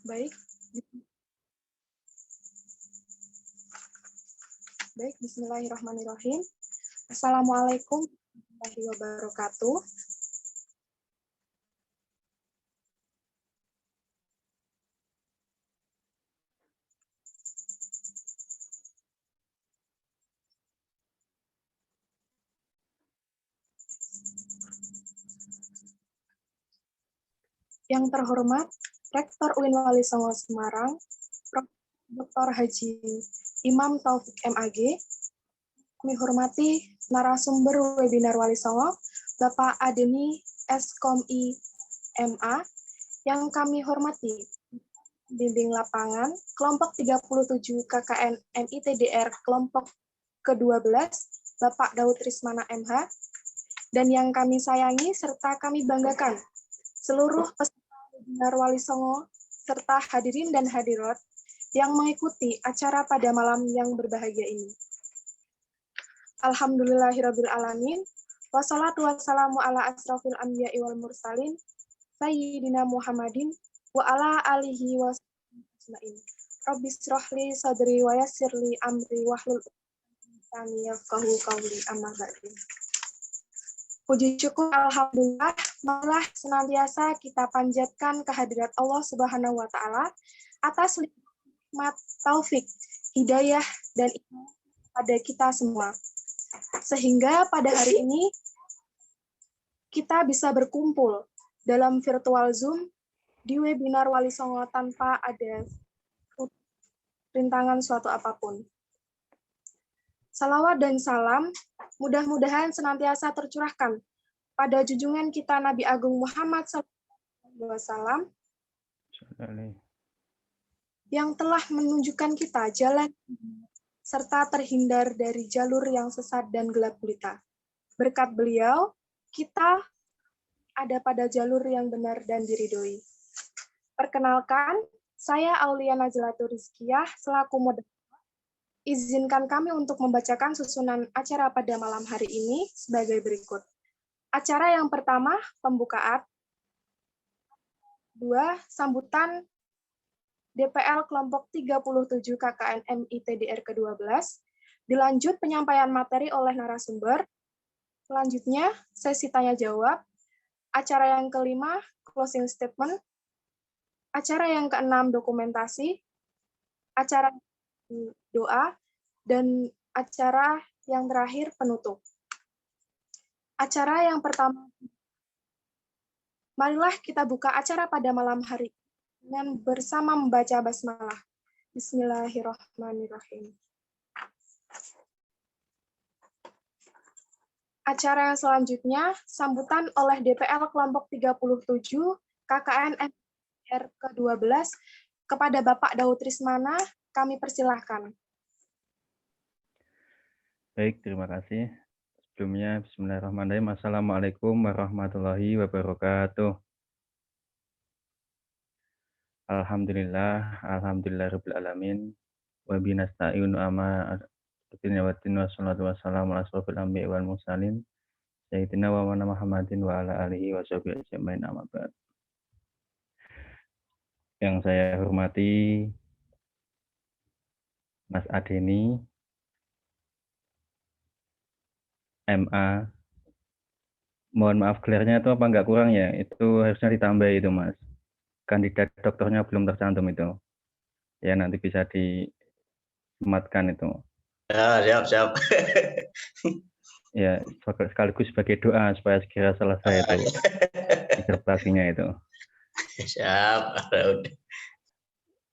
Baik. Baik, bismillahirrahmanirrahim. Assalamualaikum warahmatullahi wabarakatuh. Yang terhormat Rektor UIN Wali Songo Semarang, Prof. Dr. Haji Imam Taufik MAG, kami hormati narasumber webinar Wali Songo, Bapak Adeni S.Com.I. MA, yang kami hormati bimbing lapangan kelompok 37 KKN MITDR kelompok ke-12 Bapak Daud Rismana MH, dan yang kami sayangi serta kami banggakan seluruh peserta webinar Wali Songo serta hadirin dan hadirat yang mengikuti acara pada malam yang berbahagia ini. Alhamdulillahirabbil alamin. Wassalatu wassalamu ala asrofil anbiya'i wal mursalin sayyidina Muhammadin wa ala alihi wa ajmain. Rabbi shrahli sadri wa yassirli amri wahlul 'uqdatam min yafqahu qawli amma ba'du. Puji syukur alhamdulillah malah senantiasa kita panjatkan kehadirat Allah Subhanahu wa taala atas nikmat taufik, hidayah dan iman pada kita semua. Sehingga pada hari ini kita bisa berkumpul dalam virtual Zoom di webinar Wali Songo tanpa ada rintangan suatu apapun. Salawat dan salam mudah-mudahan senantiasa tercurahkan pada junjungan kita Nabi Agung Muhammad SAW yang telah menunjukkan kita jalan serta terhindar dari jalur yang sesat dan gelap gulita. Berkat beliau, kita ada pada jalur yang benar dan diridhoi. Perkenalkan, saya Aulia Najlatul Rizkiyah selaku moderator. Izinkan kami untuk membacakan susunan acara pada malam hari ini sebagai berikut. Acara yang pertama, pembukaan. 2. Sambutan DPL kelompok 37 KKN MITDR ke-12. Dilanjut penyampaian materi oleh narasumber. Selanjutnya, sesi tanya-jawab. Acara yang kelima, closing statement. Acara yang keenam, dokumentasi. Acara doa, dan acara yang terakhir penutup. Acara yang pertama, marilah kita buka acara pada malam hari dengan bersama membaca basmalah. Bismillahirrahmanirrahim. Acara yang selanjutnya, sambutan oleh DPL kelompok 37 KKN MITDR ke-12 kepada Bapak Daud Rismana, kami persilahkan. Baik, terima kasih. Sebelumnya, bismillahirrahmanirrahim. Assalamualaikum warahmatullahi wabarakatuh. Alhamdulillahirabbil alamin. Wa binasta'inu amma watin wassalatu wassalamu ala asrofil anbiya'i wal mursalin sayyidina wa Muhammadin wa ala alihi wa sahbihi ajmain amma ba'd. Yang saya hormati Mas Adeni MA. Mohon maaf gelarnya itu apa enggak kurang ya? Itu harusnya ditambah itu, Mas. Kandidat doktornya belum tercantum itu. Ya, nanti bisa disematkan itu. Ya, siap. Ya, sekaligus sebagai doa supaya segera selesai itu disertasinya itu. Siap.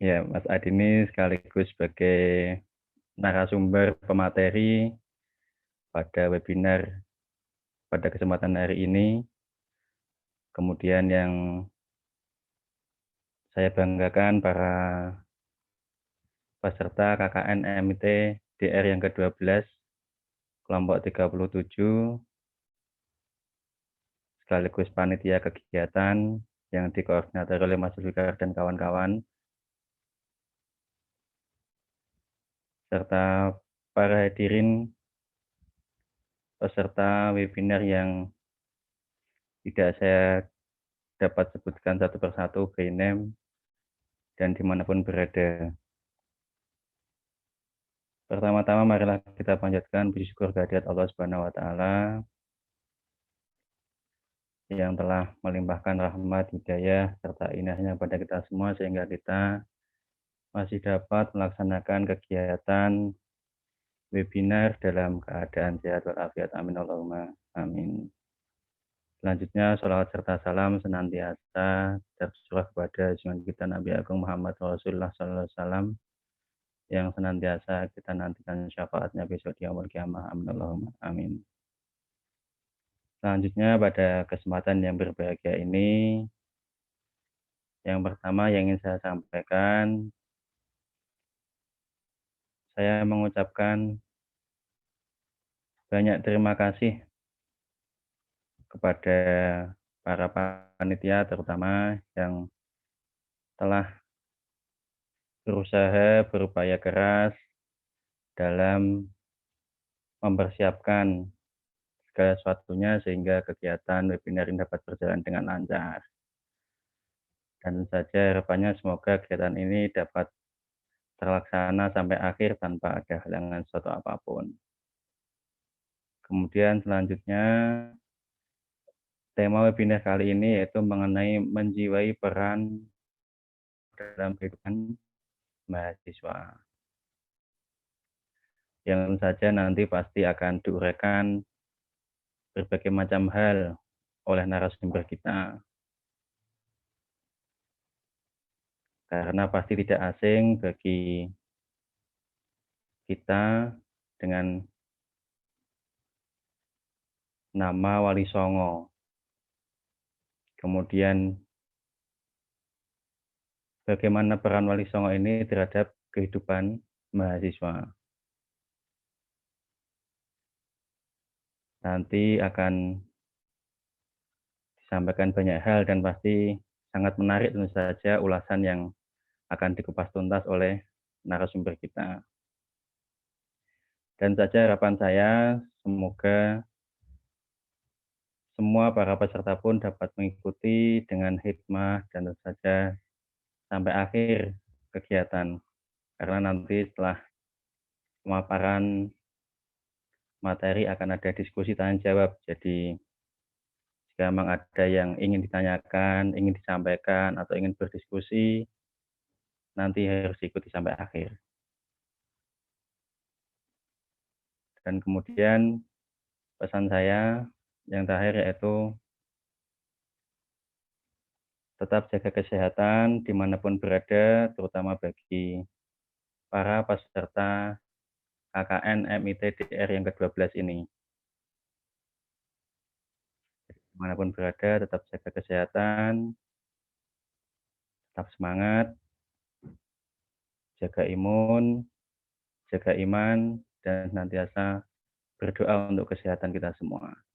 Ya, Mas Adeni sekaligus sebagai narasumber pemateri pada webinar pada kesempatan hari ini. Kemudian yang saya banggakan para peserta KKN MIT DR yang ke-12 kelompok 37 sekaligus panitia kegiatan yang dikoordinator oleh Mas Zulfikar dan kawan-kawan, serta para hadirin peserta webinar yang tidak saya dapat sebutkan satu persatu by name, dan dimanapun berada. Pertama-tama marilah kita panjatkan puji syukur kehadirat Allah Subhanahu wa taala yang telah melimpahkan rahmat, hidayah, serta inahnya pada kita semua sehingga kita masih dapat melaksanakan kegiatan webinar dalam keadaan sehat walafiat. Amin Allahumma amin. Selanjutnya, sholawat serta salam senantiasa tercurah kepada junjungan kita Nabi Agung Muhammad Rasulullah SAW yang senantiasa kita nantikan syafaatnya besok di yaumul qiyamah. Amin Allahumma amin. Selanjutnya, pada kesempatan yang berbahagia ini, yang pertama yang ingin saya sampaikan, saya mengucapkan banyak terima kasih kepada para panitia terutama yang telah berusaha berupaya keras dalam mempersiapkan segala sesuatunya sehingga kegiatan webinar ini dapat berjalan dengan lancar. Dan saja harapannya semoga kegiatan ini dapat terlaksana sampai akhir tanpa ada halangan suatu apapun. Kemudian selanjutnya tema webinar kali ini yaitu mengenai menjiwai peran dalam kehidupan mahasiswa. Yang tentu saja nanti pasti akan diuraikan berbagai macam hal oleh narasumber kita. Karena pasti tidak asing bagi kita dengan nama Wali Songo. Kemudian bagaimana peran Wali Songo ini terhadap kehidupan mahasiswa. Nanti akan disampaikan banyak hal dan pasti sangat menarik tentu saja ulasan yang akan dikupas tuntas oleh narasumber kita. Dan saja harapan saya semoga semua para peserta pun dapat mengikuti dengan hikmah dan tentu saja sampai akhir kegiatan. Karena nanti setelah pemaparan materi akan ada diskusi tanya jawab. Jadi jika memang ada yang ingin ditanyakan, ingin disampaikan, atau ingin berdiskusi, nanti harus diikuti sampai akhir. Dan kemudian pesan saya yang terakhir yaitu tetap jaga kesehatan dimanapun berada, terutama bagi para peserta KKN MITDR yang ke-12 ini. Dimanapun berada, tetap jaga kesehatan, tetap semangat, jaga imun, jaga iman, dan senantiasa berdoa untuk kesehatan kita semua.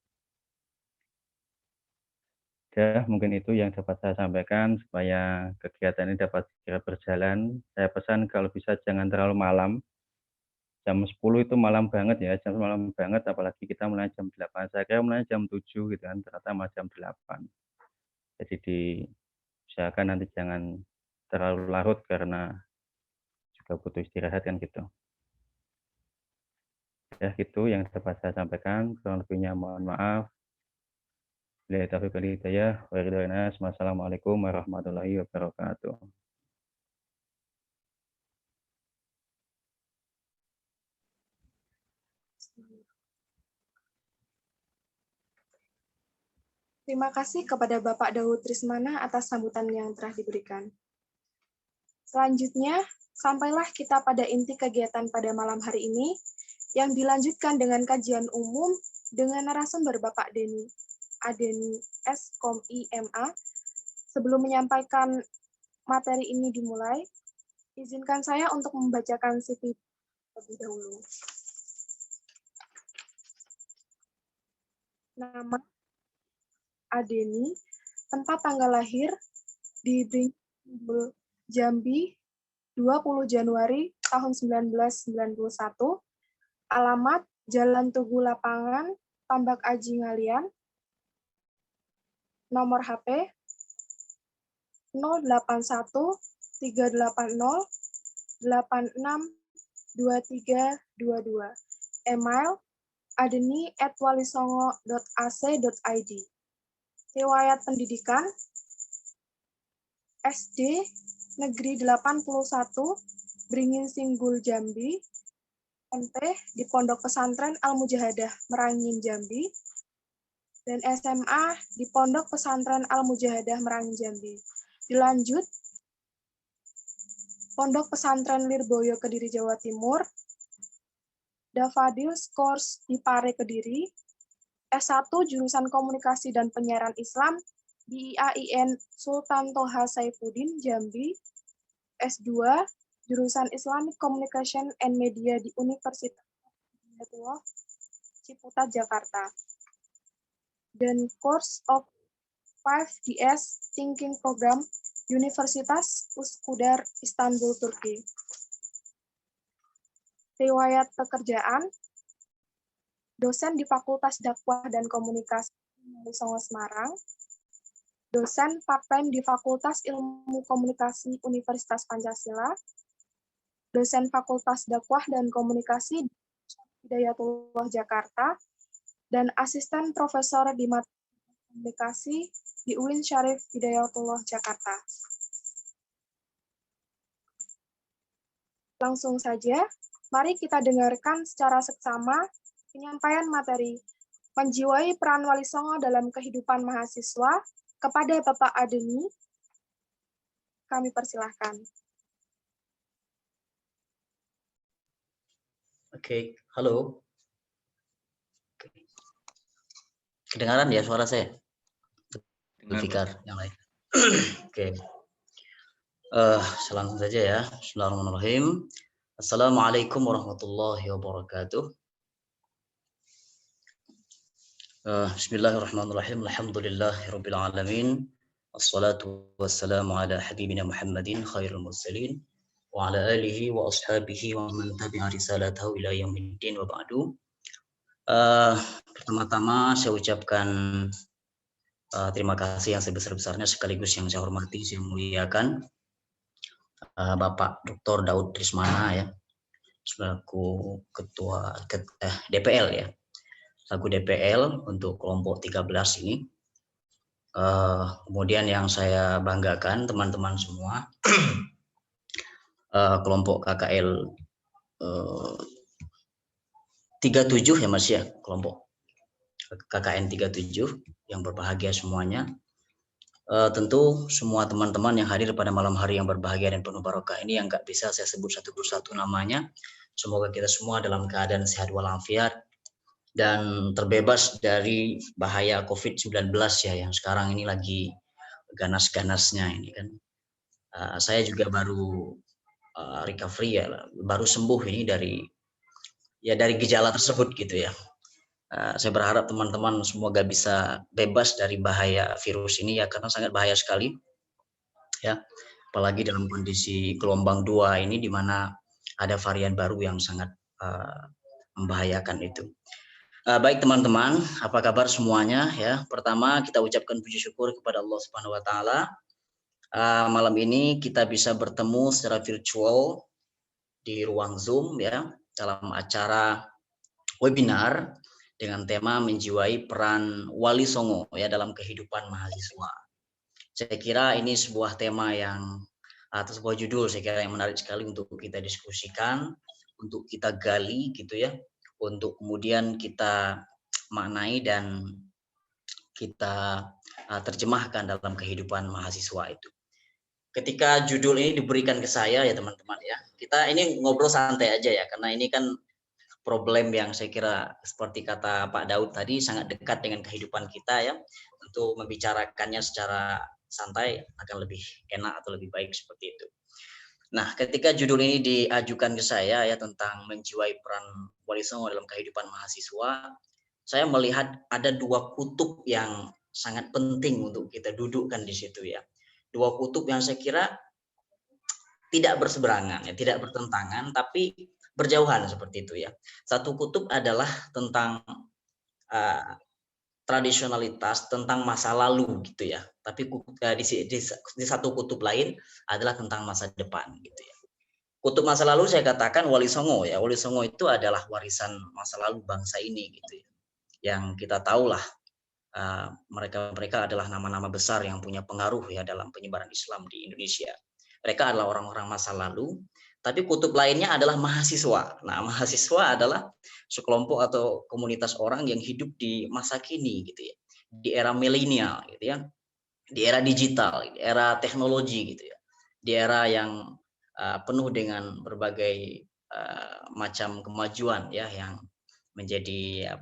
Ya, mungkin itu yang dapat saya sampaikan supaya kegiatan ini dapat segera berjalan. Saya pesan kalau bisa jangan terlalu malam. Jam 10 itu malam banget ya, jam malam banget apalagi kita mulai jam 8. Saya kira mulai jam 7 gitu kan, ternyata malah jam 8. Jadi diusahakan nanti jangan terlalu larut karena juga butuh istirahat kan gitu. Ya, gitu yang dapat saya sampaikan. Kurang lebihnya mohon maaf. Wassalamualaikum warahmatullahi wabarakatuh. Terima kasih kepada Bapak Daud Trismana atas sambutan yang telah diberikan. Selanjutnya, sampailah kita pada inti kegiatan pada malam hari ini, yang dilanjutkan dengan kajian umum dengan narasumber Bapak Adeni S. Kom.I. MA. Sebelum menyampaikan materi ini dimulai, izinkan saya untuk membacakan CV terlebih dahulu. Nama Adeni, tempat tanggal lahir di Bringkul, Jambi, 20 Januari tahun 1991, alamat Jalan Tugu Lapangan, Tambak Aji Ngalian, nomor HP 081 380 862322. Email adeni@walisongo.ac.id. Riwayat pendidikan SD Negeri 81 Beringin Singgul Jambi, MP di Pondok Pesantren Al-Mujahadah Merangin Jambi, dan SMA di Pondok Pesantren Al-Mujahadah Merangin Jambi. Dilanjut Pondok Pesantren Lirboyo Kediri Jawa Timur, Dafadil Course di Pare Kediri, S1 jurusan Komunikasi dan Penyiaran Islam di IAIN Sultan Toha Saifuddin Jambi, S2 jurusan Islamic Communication and Media di Universitas Hidayatullah Ciputat Jakarta, dan Course of 5DS Thinking Program Universitas Üsküdar Istanbul Turki. Riwayat pekerjaan dosen di Fakultas Dakwah dan Komunikasi Songo Semarang, dosen part-time di Fakultas Ilmu Komunikasi Universitas Pancasila, dosen Fakultas Dakwah dan Komunikasi Hidayatullah Jakarta, dan asisten profesor di mata komunikasi di UIN Syarif Hidayatullah Jakarta. Langsung saja, mari kita dengarkan secara seksama penyampaian materi menjiwai peran Wali Songo dalam kehidupan mahasiswa kepada Bapak Adeni. Kami persilahkan. Oke, halo. Kedengaran ya suara saya? Fikar yang lain. Oke. Langsung saja ya. Bismillahirrahmanirrahim. Assalamualaikum warahmatullahi wabarakatuh. Bismillahirrahmanirrahim. Alhamdulillahirabbil alamin. Wassalatu wassalamu ala habibina Muhammadin khairul mursalin wa ala alihi wa ashabihi wa man tabi'a risalatahu ila yaumiddin wa ba'du. Pertama-tama saya ucapkan terima kasih yang sebesar-besarnya sekaligus yang saya hormati, saya muliakan Bapak Dr. Daud Trismana ya, selaku ketua DPL ya, selaku DPL untuk kelompok 13 ini. Kemudian yang saya banggakan teman-teman semua kelompok KKL 37 ya Mas ya, kelompok KKN 37 yang berbahagia semuanya. Tentu semua teman-teman yang hadir pada malam hari yang berbahagia dan penuh barokah ini yang nggak bisa saya sebut satu persatu namanya. Semoga kita semua dalam keadaan sehat walafiat dan terbebas dari bahaya COVID-19 ya, yang sekarang ini lagi ganas-ganasnya ini kan. Saya juga baru recovery ya, baru sembuh ini dari gejala tersebut gitu ya. Saya berharap teman-teman semoga bisa bebas dari bahaya virus ini ya, karena sangat bahaya sekali ya, apalagi dalam kondisi gelombang 2 ini di mana ada varian baru yang sangat membahayakan itu. Baik teman-teman, apa kabar semuanya ya? Pertama kita ucapkan puji syukur kepada Allah Subhanahu wa taala. Malam ini kita bisa bertemu secara virtual di ruang Zoom ya, dalam acara webinar dengan tema menjiwai peran Wali Songo ya dalam kehidupan mahasiswa. Saya kira ini sebuah tema yang atau sebuah judul saya kira yang menarik sekali untuk kita diskusikan, untuk kita gali gitu ya, untuk kemudian kita maknai dan kita terjemahkan dalam kehidupan mahasiswa itu. Ketika judul ini diberikan ke saya ya teman-teman ya, kita ini ngobrol santai aja ya, karena ini kan problem yang saya kira seperti kata Pak Daud tadi sangat dekat dengan kehidupan kita ya. Untuk membicarakannya secara santai akan lebih enak atau lebih baik seperti itu. Nah, ketika judul ini diajukan ke saya ya tentang menjiwai peran Wali Songo dalam kehidupan mahasiswa, saya melihat ada dua kutub yang sangat penting untuk kita dudukkan di situ ya. Dua kutub yang saya kira tidak berseberangan ya, tidak bertentangan, tapi berjauhan seperti itu ya. Satu kutub adalah tentang tradisionalitas, tentang masa lalu gitu ya. Tapi di satu kutub lain adalah tentang masa depan gitu ya. Kutub masa lalu saya katakan Wali Songo ya. Wali Songo itu adalah warisan masa lalu bangsa ini gitu ya. Yang kita tahulah mereka adalah nama-nama besar yang punya pengaruh ya dalam penyebaran Islam di Indonesia. Mereka adalah orang-orang masa lalu, tapi kutub lainnya adalah mahasiswa. Nah, mahasiswa adalah sekelompok atau komunitas orang yang hidup di masa kini gitu ya. Di era milenial gitu ya. Di era digital, di era teknologi gitu ya. Di era yang penuh dengan berbagai macam kemajuan ya yang menjadi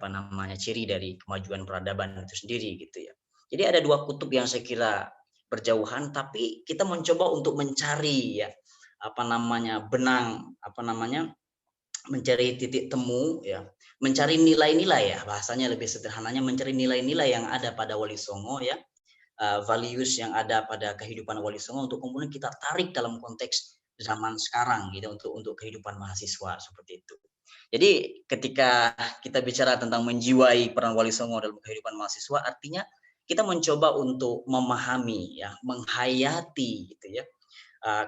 ciri dari kemajuan peradaban itu sendiri gitu ya. Jadi ada dua kutub yang saya kira berjauhan, tapi kita mencoba untuk mencari ya benang mencari titik temu ya, mencari nilai-nilai ya, bahasanya lebih sederhananya mencari nilai-nilai yang ada pada Wali Songo ya, values yang ada pada kehidupan Wali Songo untuk kemudian kita tarik dalam konteks zaman sekarang gitu untuk kehidupan mahasiswa seperti itu. Jadi ketika kita bicara tentang menjiwai peran Wali Songo dalam kehidupan mahasiswa, artinya kita mencoba untuk memahami ya, menghayati gitu ya,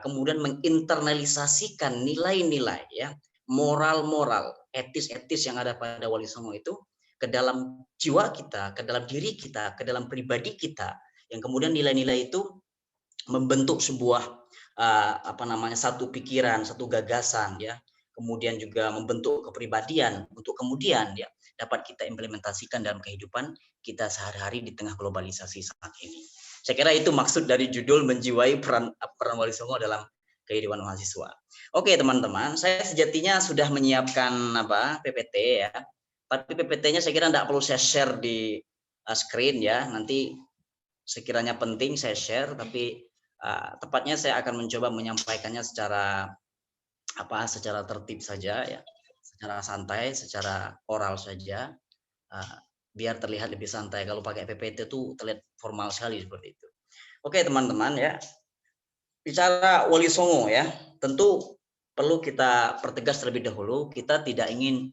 kemudian menginternalisasikan nilai-nilai ya, moral-moral, etis-etis yang ada pada Wali Songo itu ke dalam jiwa kita, ke dalam diri kita, ke dalam pribadi kita, yang kemudian nilai-nilai itu membentuk sebuah satu pikiran, satu gagasan ya, kemudian juga membentuk kepribadian untuk kemudian ya dapat kita implementasikan dalam kehidupan kita sehari-hari di tengah globalisasi saat ini. Saya kira itu maksud dari judul menjiwai peran Wali Songo dalam kehidupan mahasiswa. Oke teman-teman, saya sejatinya sudah menyiapkan PPT ya, tapi PPT-nya saya kira tidak perlu saya share di screen ya, nanti sekiranya penting saya share, tapi tepatnya saya akan mencoba menyampaikannya secara tertib saja ya, secara santai, secara oral saja, biar terlihat lebih santai. Kalau pakai PPT itu terlihat formal sekali seperti itu. Oke teman-teman ya, bicara Wali Songo ya, tentu perlu kita pertegas terlebih dahulu, kita tidak ingin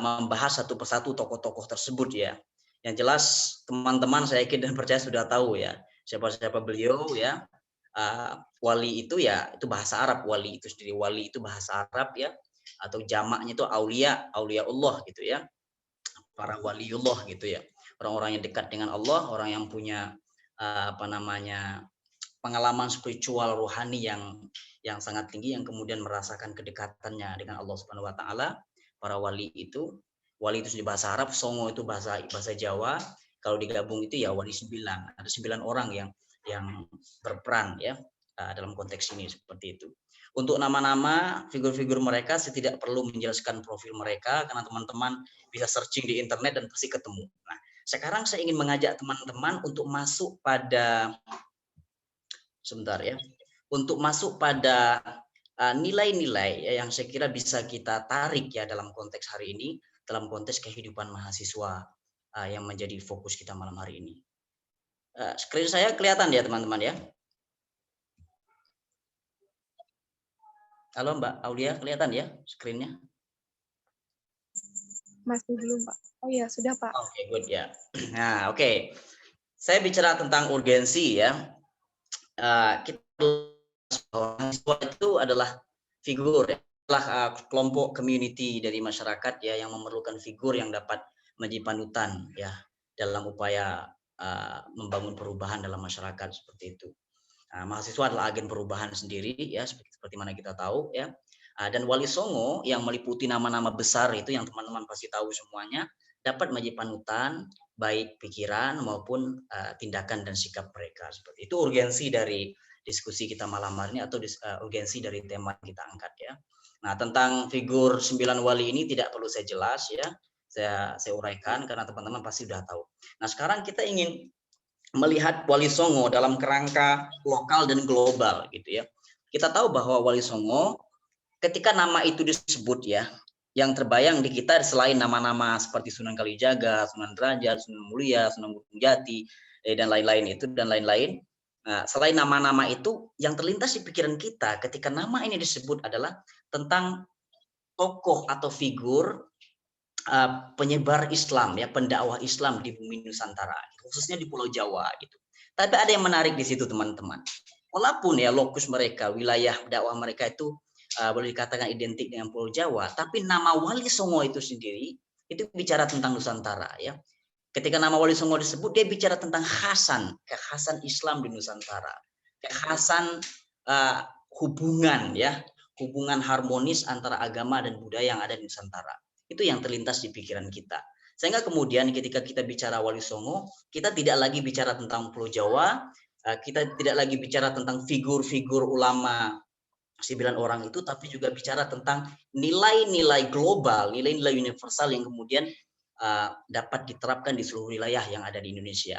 membahas satu persatu tokoh-tokoh tersebut ya. Yang jelas teman-teman saya yakin dan percaya sudah tahu ya siapa-siapa beliau ya. Wali itu ya itu bahasa Arab, wali itu sendiri, wali itu bahasa Arab ya, atau jamaknya itu aulia Allah gitu ya, para waliullah gitu ya, orang-orang yang dekat dengan Allah, orang yang punya pengalaman spiritual rohani yang sangat tinggi, yang kemudian merasakan kedekatannya dengan Allah Subhanahu wa taala. Para wali itu sendiri bahasa Arab, Songo itu bahasa Jawa, kalau digabung itu ya wali 9, ada 9 orang yang berperan ya dalam konteks ini seperti itu. Untuk nama-nama figur-figur mereka saya tidak perlu menjelaskan profil mereka karena teman-teman bisa searching di internet dan pasti ketemu. Nah, sekarang saya ingin mengajak teman-teman untuk masuk pada nilai-nilai yang saya kira bisa kita tarik ya dalam konteks hari ini, dalam konteks kehidupan mahasiswa yang menjadi fokus kita malam hari ini. Screen saya kelihatan ya teman-teman ya? Halo Mbak Aulia, kelihatan ya screen-nya? Masih belum Pak. Oh ya sudah Pak. Oke, good ya. Nah oke. Saya bicara tentang urgensi ya. Mahasiswa itu adalah figur ya, adalah kelompok community dari masyarakat ya yang memerlukan figur yang dapat menjadi panutan ya dalam upaya membangun perubahan dalam masyarakat seperti itu. Mahasiswa adalah agen perubahan sendiri ya seperti mana kita tahu ya. Dan Wali Songo yang meliputi nama-nama besar itu yang teman-teman pasti tahu semuanya dapat menjadi panutan baik pikiran maupun tindakan dan sikap mereka seperti itu. Urgensi dari diskusi kita malam hari ini atau urgensi dari tema yang kita angkat ya. Nah, tentang figur 9 wali ini tidak perlu saya jelas ya. Saya uraikan karena teman-teman pasti sudah tahu. Nah, sekarang kita ingin melihat Wali Songo dalam kerangka lokal dan global gitu ya. Kita tahu bahwa Wali Songo ketika nama itu disebut ya, yang terbayang di kita selain nama-nama seperti Sunan Kalijaga, Sunan Derajat, Sunan Mulia, Sunan Gunung Jati dan lain-lain itu dan lain-lain. Nah, selain nama-nama itu yang terlintas di pikiran kita ketika nama ini disebut adalah tentang tokoh atau figur penyebar Islam ya, pendakwah Islam di bumi Nusantara, khususnya di Pulau Jawa gitu. Tapi ada yang menarik di situ teman-teman. Walaupun ya lokus mereka, wilayah dakwah mereka itu boleh dikatakan identik dengan Pulau Jawa, tapi nama Wali Songo itu sendiri itu bicara tentang Nusantara ya. Ketika nama Wali Songo disebut, dia bicara tentang kekhasan Islam di Nusantara, kekhasan hubungan ya, hubungan harmonis antara agama dan budaya yang ada di Nusantara. Itu yang terlintas di pikiran kita. Sehingga kemudian ketika kita bicara Wali Songo, kita tidak lagi bicara tentang Pulau Jawa, kita tidak lagi bicara tentang figur-figur ulama 9 orang itu, tapi juga bicara tentang nilai-nilai global, nilai-nilai universal yang kemudian dapat diterapkan di seluruh wilayah yang ada di Indonesia.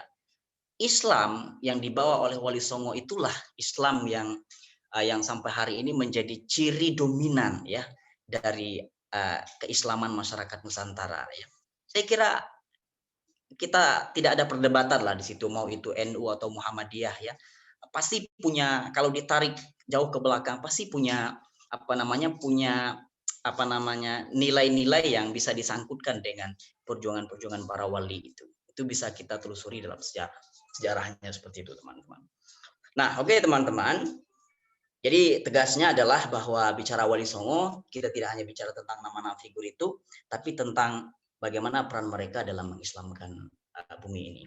Islam yang dibawa oleh Wali Songo itulah Islam yang sampai hari ini menjadi ciri dominan ya dari keislaman masyarakat Nusantara ya. Saya kira kita tidak ada perdebatan lah di situ, mau itu NU atau Muhammadiyah ya. Pasti punya, kalau ditarik jauh ke belakang pasti punya nilai-nilai yang bisa disangkutkan dengan perjuangan-perjuangan para wali itu. Itu bisa kita telusuri dalam sejarahnya seperti itu teman-teman. Nah, oke teman-teman. Jadi tegasnya adalah bahwa bicara Wali Songo, kita tidak hanya bicara tentang nama-nama figur itu, tapi tentang bagaimana peran mereka dalam mengislamkan bumi ini.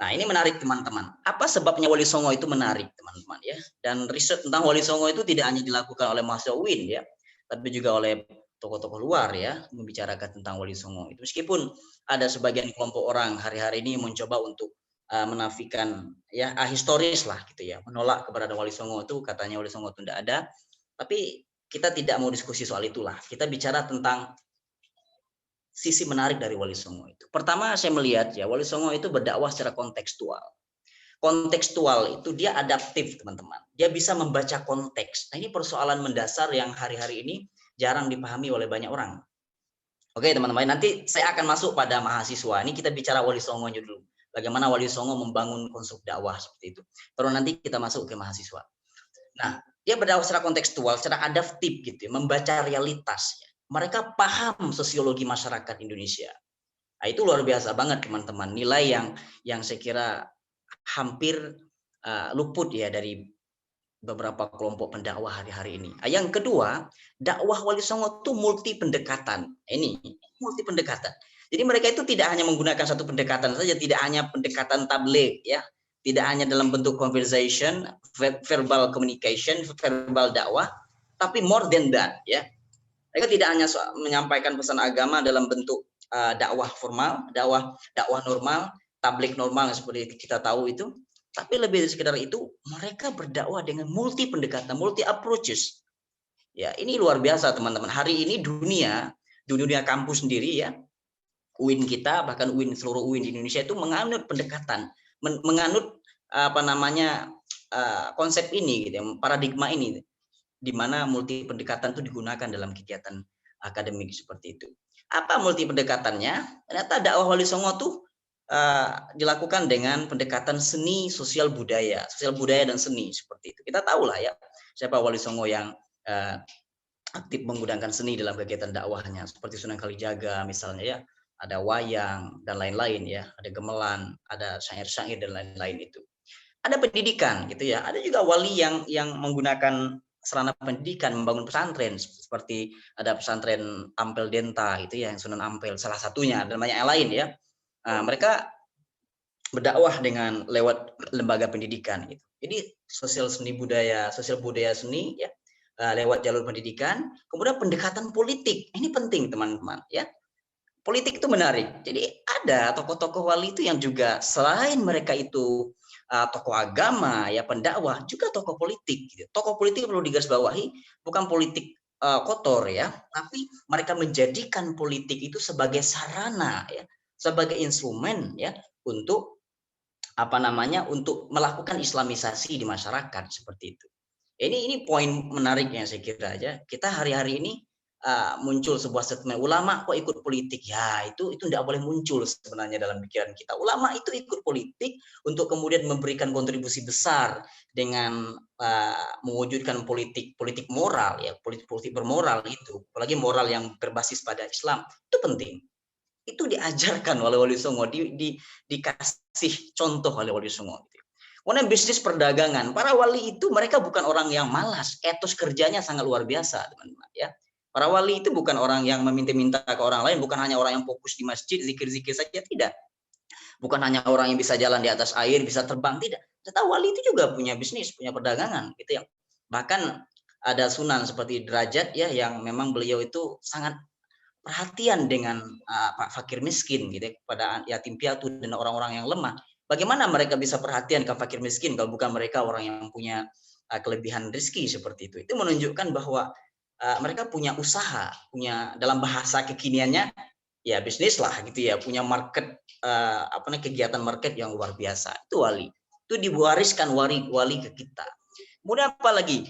Nah, ini menarik teman-teman. Apa sebabnya Wali Songo itu menarik teman-teman ya? Dan riset tentang Wali Songo itu tidak hanya dilakukan oleh mahasiswa UIN ya, tapi juga oleh tokoh-tokoh luar ya, membicarakan tentang Wali Songo itu. Meskipun ada sebagian kelompok orang hari-hari ini mencoba untuk menafikan ya historis lah gitu ya, menolak keberadaan Wali Songo itu, katanya Wali Songo itu tidak ada. Tapi kita tidak mau diskusi soal itulah. Kita bicara tentang sisi menarik dari Wali Songo itu. Pertama saya melihat ya, Wali Songo itu berdakwah secara kontekstual. Kontekstual itu dia adaptif teman-teman. Dia bisa membaca konteks. Nah, ini persoalan mendasar yang hari-hari ini jarang dipahami oleh banyak orang. Oke teman-teman, nanti saya akan masuk pada mahasiswa. Ini kita bicara Wali Songo dulu. Bagaimana Wali Songo membangun konstruk dakwah seperti itu. Baru nanti kita masuk ke mahasiswa. Nah, dia berdakwah secara kontekstual, secara adaptif gitu, membaca realitas. Ya. Mereka paham sosiologi masyarakat Indonesia. Nah, itu luar biasa banget teman-teman. Nilai yang saya kira hampir luput ya dari beberapa kelompok pendakwah hari-hari ini. Yang kedua, dakwah Wali Songo itu multi pendekatan. Ini multi pendekatan. Jadi mereka itu tidak hanya menggunakan satu pendekatan saja, tidak hanya pendekatan tabligh ya, tidak hanya dalam bentuk conversation, verbal communication, verbal dakwah, tapi more than that ya. Mereka tidak hanya menyampaikan pesan agama dalam bentuk dakwah formal, dakwah normal, tabligh normal seperti kita tahu itu, tapi lebih dari sekedar itu, mereka berdakwah dengan multi pendekatan, multi approaches. Ya, ini luar biasa teman-teman. Hari ini dunia kampus sendiri ya, UIN kita, bahkan UIN seluruh UIN di Indonesia itu menganut pendekatan, menganut konsep ini gitu ya, paradigma ini, di mana multi pendekatan itu digunakan dalam kegiatan akademik seperti itu. Apa multi pendekatannya? Ternyata dakwah Wali Songo tuh dilakukan dengan pendekatan seni, sosial budaya dan seni seperti itu. Kita tahu lah ya siapa Wali Songo yang aktif menggunakan seni dalam kegiatan dakwahnya, seperti Sunan Kalijaga misalnya ya, ada wayang dan lain-lain ya, ada gamelan, ada syair-syair dan lain-lain itu. Ada pendidikan gitu ya, ada juga wali yang menggunakan sarana pendidikan, membangun pesantren seperti ada pesantren Ampel Denta itu ya, yang Sunan Ampel salah satunya, dan banyak yang lain ya. Mereka berdakwah dengan lewat lembaga pendidikan gitu. Jadi sosial budaya seni ya, lewat jalur pendidikan. Kemudian pendekatan politik, ini penting teman-teman ya. Politik itu menarik. Jadi ada tokoh-tokoh wali itu yang juga selain mereka itu tokoh agama ya, pendakwah, juga tokoh politik gitu. Tokoh politik perlu digarisbawahi, bukan politik kotor ya, tapi mereka menjadikan politik itu sebagai sarana ya, sebagai instrumen ya, untuk untuk melakukan islamisasi di masyarakat seperti itu. Ini poin menariknya saya kira aja. Kita hari-hari ini muncul sebuah statement ulama kok ikut politik, ya itu tidak boleh muncul sebenarnya dalam pikiran kita. Ulama itu ikut politik untuk kemudian memberikan kontribusi besar dengan mewujudkan politik moral ya, politik bermoral itu, apalagi moral yang berbasis pada Islam, itu penting. Itu diajarkan oleh Wali Songo, dikasih contoh oleh Wali Songo. Kemudian bisnis perdagangan, para wali itu mereka bukan orang yang malas, etos kerjanya sangat luar biasa, teman-teman ya. Para wali itu bukan orang yang meminta-minta ke orang lain, bukan hanya orang yang fokus di masjid, zikir-zikir saja, tidak. Bukan hanya orang yang bisa jalan di atas air, bisa terbang, tidak. Ternyata wali itu juga punya bisnis, punya perdagangan, gitu ya. Bahkan ada sunan seperti Derajat ya, yang memang beliau itu sangat perhatian dengan fakir miskin, gitu ya, kepada yatim piatu dan orang-orang yang lemah. Bagaimana mereka bisa perhatian ke fakir miskin kalau bukan mereka orang yang punya kelebihan rezeki seperti itu? Itu menunjukkan bahwa mereka punya usaha, punya dalam bahasa kekiniannya ya bisnis lah gitu ya, punya market kegiatan market yang luar biasa. Itu wali. Itu diwariskan wali ke kita. Kemudian apa lagi?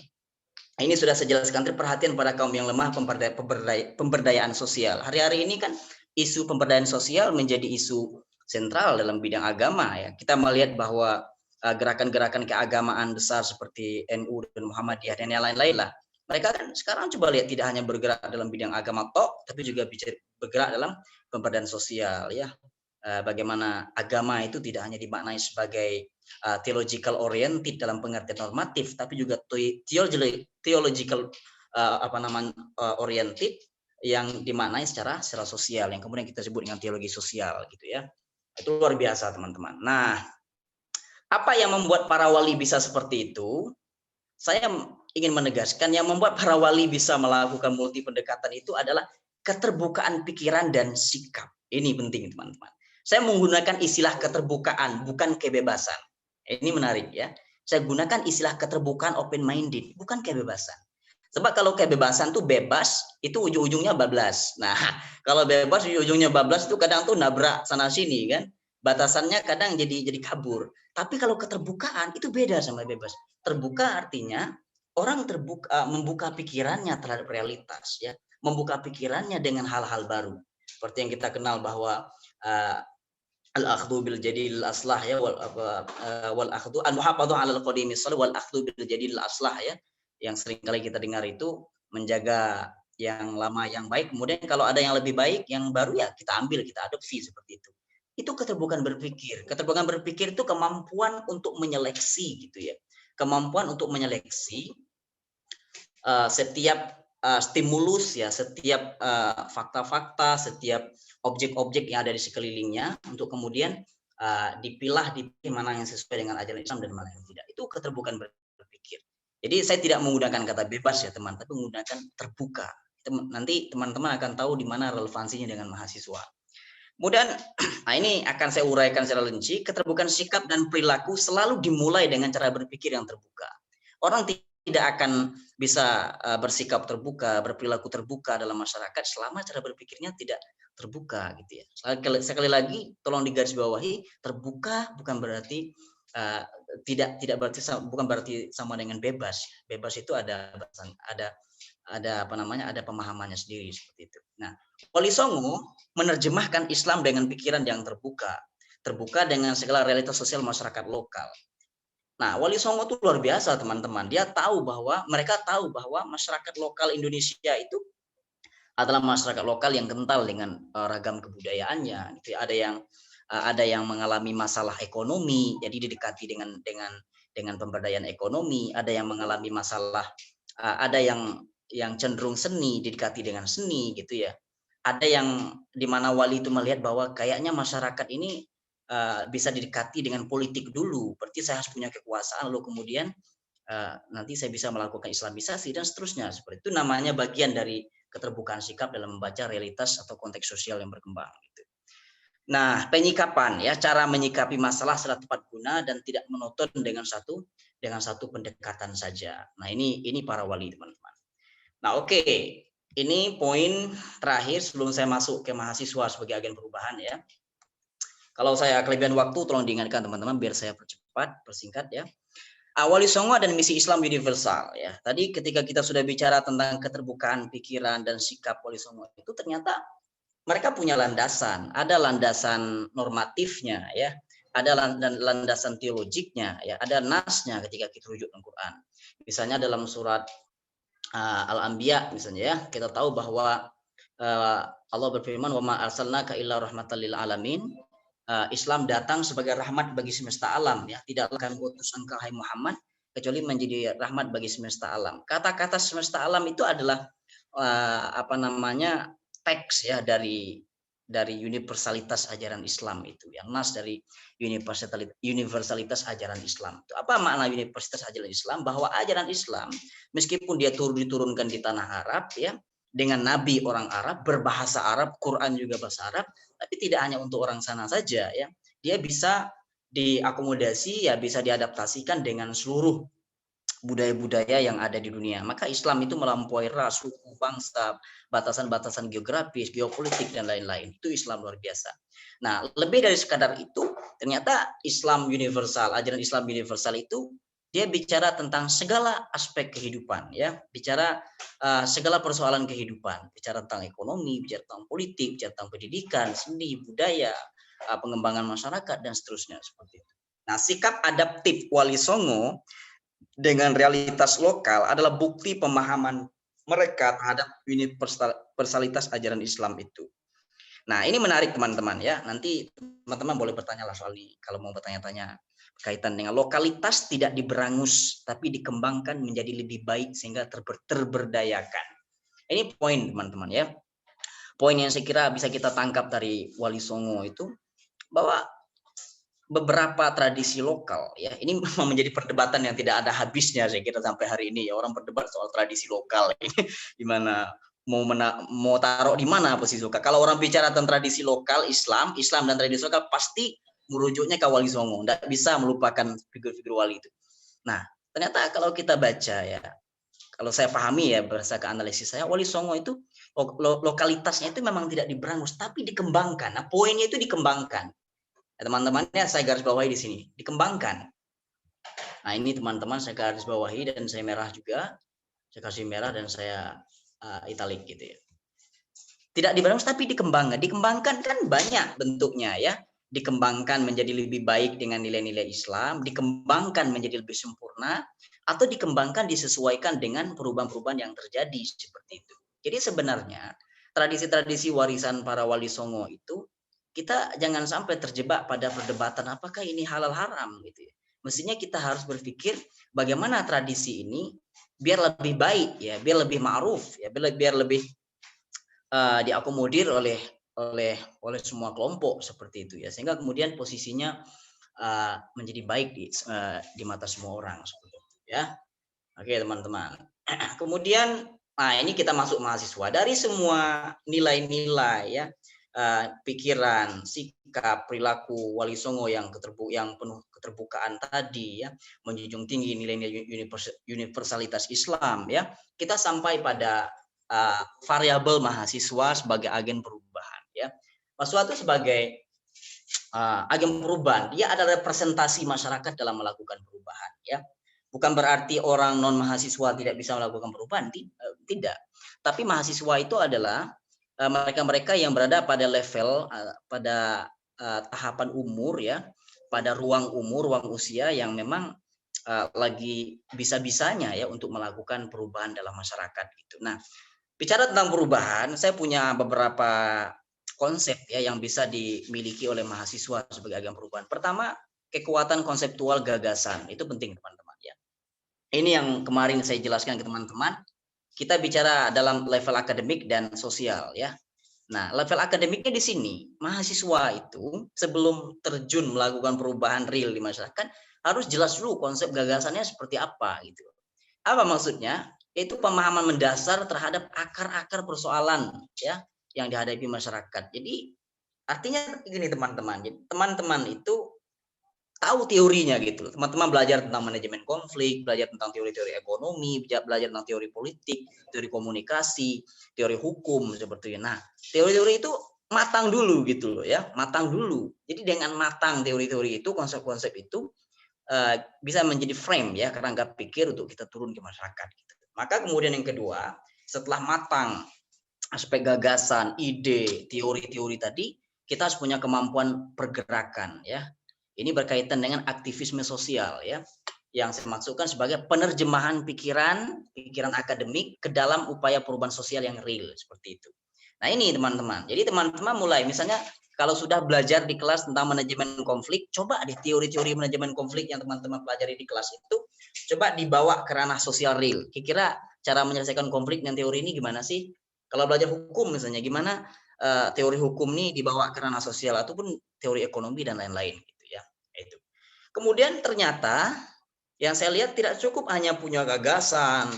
Ini sudah saya jelaskan, perhatian pada kaum yang lemah, pemberdayaan sosial. Hari-hari ini kan isu pemberdayaan sosial menjadi isu sentral dalam bidang agama ya. Kita melihat bahwa gerakan-gerakan keagamaan besar seperti NU dan Muhammadiyah dan yang lain-lain lah. Mereka kan sekarang coba lihat tidak hanya bergerak dalam bidang agama tok, tapi juga bergerak dalam pemberdayaan sosial ya. Bagaimana agama itu tidak hanya dimaknai sebagai theological oriented dalam pengertian normatif, tapi juga theological oriented yang dimaknai secara sosial, yang kemudian kita sebut dengan teologi sosial gitu ya. Itu luar biasa teman-teman. Nah, apa yang membuat para wali bisa seperti itu? Saya ingin menegaskan yang membuat para wali bisa melakukan multi pendekatan itu adalah keterbukaan pikiran dan sikap. Ini penting teman-teman. Saya menggunakan istilah keterbukaan, bukan kebebasan. Ini menarik ya. Saya gunakan istilah keterbukaan, open minded, bukan kebebasan. Sebab kalau kebebasan tuh bebas, itu ujung-ujungnya bablas. Nah, kalau bebas ujung-ujungnya bablas itu kadang tuh nabrak sana sini kan. Batasannya kadang jadi kabur. Tapi kalau keterbukaan itu beda sama bebas. Terbuka artinya orang terbuka, membuka pikirannya terhadap realitas ya, membuka pikirannya dengan hal-hal baru. Seperti yang kita kenal bahwa al-akhdhu bil jadil aslah ya, wal akhdhu an muhafadzah 'alal qadimi shalih wal akhdhu bil jadil aslah ya, yang sering kali kita dengar itu menjaga yang lama yang baik, kemudian kalau ada yang lebih baik yang baru ya kita ambil, kita adopsi seperti itu. Itu keterbukaan berpikir. Keterbukaan berpikir itu kemampuan untuk menyeleksi gitu ya, kemampuan untuk menyeleksi setiap stimulus ya, setiap fakta-fakta, setiap objek-objek yang ada di sekelilingnya untuk kemudian dipilah mana yang sesuai dengan ajaran Islam dan mana yang tidak. Itu keterbukaan berpikir. Jadi saya tidak menggunakan kata bebas ya teman, tapi menggunakan terbuka. Nanti teman-teman akan tahu di mana relevansinya dengan mahasiswa. Kemudian, nah ini akan saya uraikan secara rinci. Keterbukaan sikap dan perilaku selalu dimulai dengan cara berpikir yang terbuka. Orang tidak akan bisa bersikap terbuka, berperilaku terbuka dalam masyarakat selama cara berpikirnya tidak terbuka gitu ya. Sekali lagi tolong digarisbawahi, terbuka bukan berarti tidak berarti bukan berarti sama dengan bebas. Bebas itu ada ada pemahamannya sendiri seperti itu. Nah, Wali Songo menerjemahkan Islam dengan pikiran yang terbuka dengan segala realitas sosial masyarakat lokal. Nah, Wali Songo itu luar biasa teman-teman. Mereka tahu bahwa masyarakat lokal Indonesia itu adalah masyarakat lokal yang kental dengan ragam kebudayaannya. Ada yang mengalami masalah ekonomi, jadi didekati dengan pemberdayaan ekonomi. Ada yang mengalami masalah, ada yang cenderung seni, didekati dengan seni gitu ya. Ada yang di mana wali itu melihat bahwa kayaknya masyarakat ini bisa didekati dengan politik dulu, berarti saya harus punya kekuasaan, lalu kemudian nanti saya bisa melakukan islamisasi dan seterusnya. Seperti itu namanya bagian dari keterbukaan sikap dalam membaca realitas atau konteks sosial yang berkembang. Gitu. Nah, penyikapan ya, cara menyikapi masalah secara tepat guna dan tidak monoton dengan satu pendekatan saja. Nah, ini para wali teman-teman. Nah, oke. Ini poin terakhir sebelum saya masuk ke mahasiswa sebagai agen perubahan ya. Kalau saya kelebihan waktu, tolong diingatkan teman-teman biar saya persingkat ya. Wali Songo dan misi Islam universal ya. Tadi ketika kita sudah bicara tentang keterbukaan pikiran dan sikap Wali Songo itu ternyata mereka punya landasan. Ada landasan normatifnya ya. Ada landasan teologiknya ya. Ada nasnya ketika kita rujuk ke Quran. Misalnya dalam surat Al-Anbiya misalnya ya, kita tahu bahwa Allah berfirman, "Wa ma arsalnaka illa rahmatan lil alamin." Islam datang sebagai rahmat bagi semesta alam, ya. Tidaklah kami utus engkau hai Muhammad kecuali menjadi rahmat bagi semesta alam. Kata-kata semesta alam itu adalah teks ya dari universalitas ajaran Islam itu, yang nas dari universalitas ajaran Islam. Itu apa makna universalitas ajaran Islam? Bahwa ajaran Islam meskipun dia diturunkan di tanah Arab, ya, dengan nabi orang Arab, berbahasa Arab, Quran juga bahasa Arab, tapi tidak hanya untuk orang sana saja, ya. Dia bisa diakomodasi, ya, bisa diadaptasikan dengan seluruh budaya-budaya yang ada di dunia. Maka Islam itu melampaui ras, suku, bangsa, batasan-batasan geografis, geopolitik, dan lain-lain. Itu Islam luar biasa. Nah, lebih dari sekadar itu, ternyata Islam universal, ajaran Islam universal itu dia bicara tentang segala aspek kehidupan, ya, bicara segala persoalan kehidupan, bicara tentang ekonomi, bicara tentang politik, bicara tentang pendidikan, seni, budaya, pengembangan masyarakat, dan seterusnya seperti itu. Nah, sikap adaptif Wali Songo dengan realitas lokal adalah bukti pemahaman mereka terhadap universalitas ajaran Islam itu. Nah, ini menarik teman-teman, ya. Nanti teman-teman boleh bertanya lah soal ini kalau mau bertanya-tanya berkaitan dengan lokalitas tidak diberangus tapi dikembangkan menjadi lebih baik sehingga terberdayakan. Ini poin teman-teman, ya. Poin yang saya kira bisa kita tangkap dari Wali Songo itu bahwa beberapa tradisi lokal, ya, ini memang menjadi perdebatan yang tidak ada habisnya saya kira sampai hari ini, ya. Orang berdebat soal tradisi lokal ini gimana mau taruh di mana posisi lokal. Kalau orang bicara tentang tradisi lokal Islam dan tradisi lokal pasti merujuknya ke Wali Songo, tidak bisa melupakan figur-figur Wali itu. Nah, ternyata kalau kita baca, ya, kalau saya pahami, ya, berdasarkan analisis saya, Wali Songo itu lokalitasnya itu memang tidak diberangus tapi dikembangkan. Nah, poinnya itu dikembangkan. Teman-temannya saya garis bawahi di sini, dikembangkan. Nah, ini teman-teman saya garis bawahi dan saya merah juga, saya kasih merah dan saya italik gitu, ya. Tidak diberangus tapi dikembangkan. Dikembangkan kan banyak bentuknya, ya. Dikembangkan menjadi lebih baik dengan nilai-nilai Islam, dikembangkan menjadi lebih sempurna, atau dikembangkan disesuaikan dengan perubahan-perubahan yang terjadi seperti itu. Jadi sebenarnya tradisi-tradisi warisan para Wali Songo itu kita jangan sampai terjebak pada perdebatan apakah ini halal haram gitu, ya. Mestinya kita harus berpikir bagaimana tradisi ini biar lebih baik, ya, biar lebih ma'ruf, ya, biar lebih diakomodir oleh semua kelompok seperti itu, ya, sehingga kemudian posisinya menjadi baik di mata semua orang seperti itu, ya. Oke teman-teman. Kemudian ini kita masuk mahasiswa. Dari semua nilai-nilai, ya, pikiran, sikap, perilaku Wali Songo yang penuh keterbukaan tadi, ya, menjunjung tinggi nilai-nilai universalitas Islam, ya, kita sampai pada variabel mahasiswa sebagai agen perubahan, ya. Mahasiswa itu sebagai agen perubahan, dia adalah representasi masyarakat dalam melakukan perubahan, ya. Bukan berarti orang non mahasiswa tidak bisa melakukan perubahan, tidak. Tapi mahasiswa itu adalah mereka-mereka yang berada pada level, pada tahapan umur, ya, pada ruang usia yang memang lagi bisa-bisanya, ya, untuk melakukan perubahan dalam masyarakat gitu. Nah, bicara tentang perubahan, saya punya beberapa konsep, ya, yang bisa dimiliki oleh mahasiswa sebagai agen perubahan. Pertama, kekuatan konseptual gagasan. Itu penting, teman-teman, ya. Ini yang kemarin saya jelaskan ke teman-teman. Kita bicara dalam level akademik dan sosial, ya. Nah, level akademiknya di sini, mahasiswa itu sebelum terjun melakukan perubahan real di masyarakat harus jelas dulu konsep gagasannya seperti apa gitu. Apa maksudnya? Itu pemahaman mendasar terhadap akar-akar persoalan, ya, yang dihadapi masyarakat. Jadi artinya gini teman-teman. Teman-teman itu tahu teorinya gitu. Teman-teman belajar tentang manajemen konflik, belajar tentang teori-teori ekonomi, belajar tentang teori politik, teori komunikasi, teori hukum seperti itu. Nah, teori-teori itu matang dulu gitu loh, ya, matang dulu. Jadi dengan matang teori-teori itu, konsep-konsep itu bisa menjadi frame, ya, kerangka pikir untuk kita turun ke masyarakat gitu. Maka kemudian yang kedua, setelah matang aspek gagasan, ide, teori-teori tadi, kita harus punya kemampuan pergerakan, ya. Ini berkaitan dengan aktivisme sosial, ya, yang saya maksudkan sebagai penerjemahan pikiran akademik ke dalam upaya perubahan sosial yang real seperti itu. Nah ini teman-teman. Jadi teman-teman mulai misalnya kalau sudah belajar di kelas tentang manajemen konflik, coba deh teori-teori manajemen konflik yang teman-teman pelajari di kelas itu coba dibawa ke ranah sosial real. Kira-kira cara menyelesaikan konflik dan teori ini gimana sih? Kalau belajar hukum misalnya, gimana teori hukum ini dibawa ke ranah sosial ataupun teori ekonomi dan lain-lain gitu ya. Itu. Kemudian ternyata yang saya lihat tidak cukup hanya punya gagasan,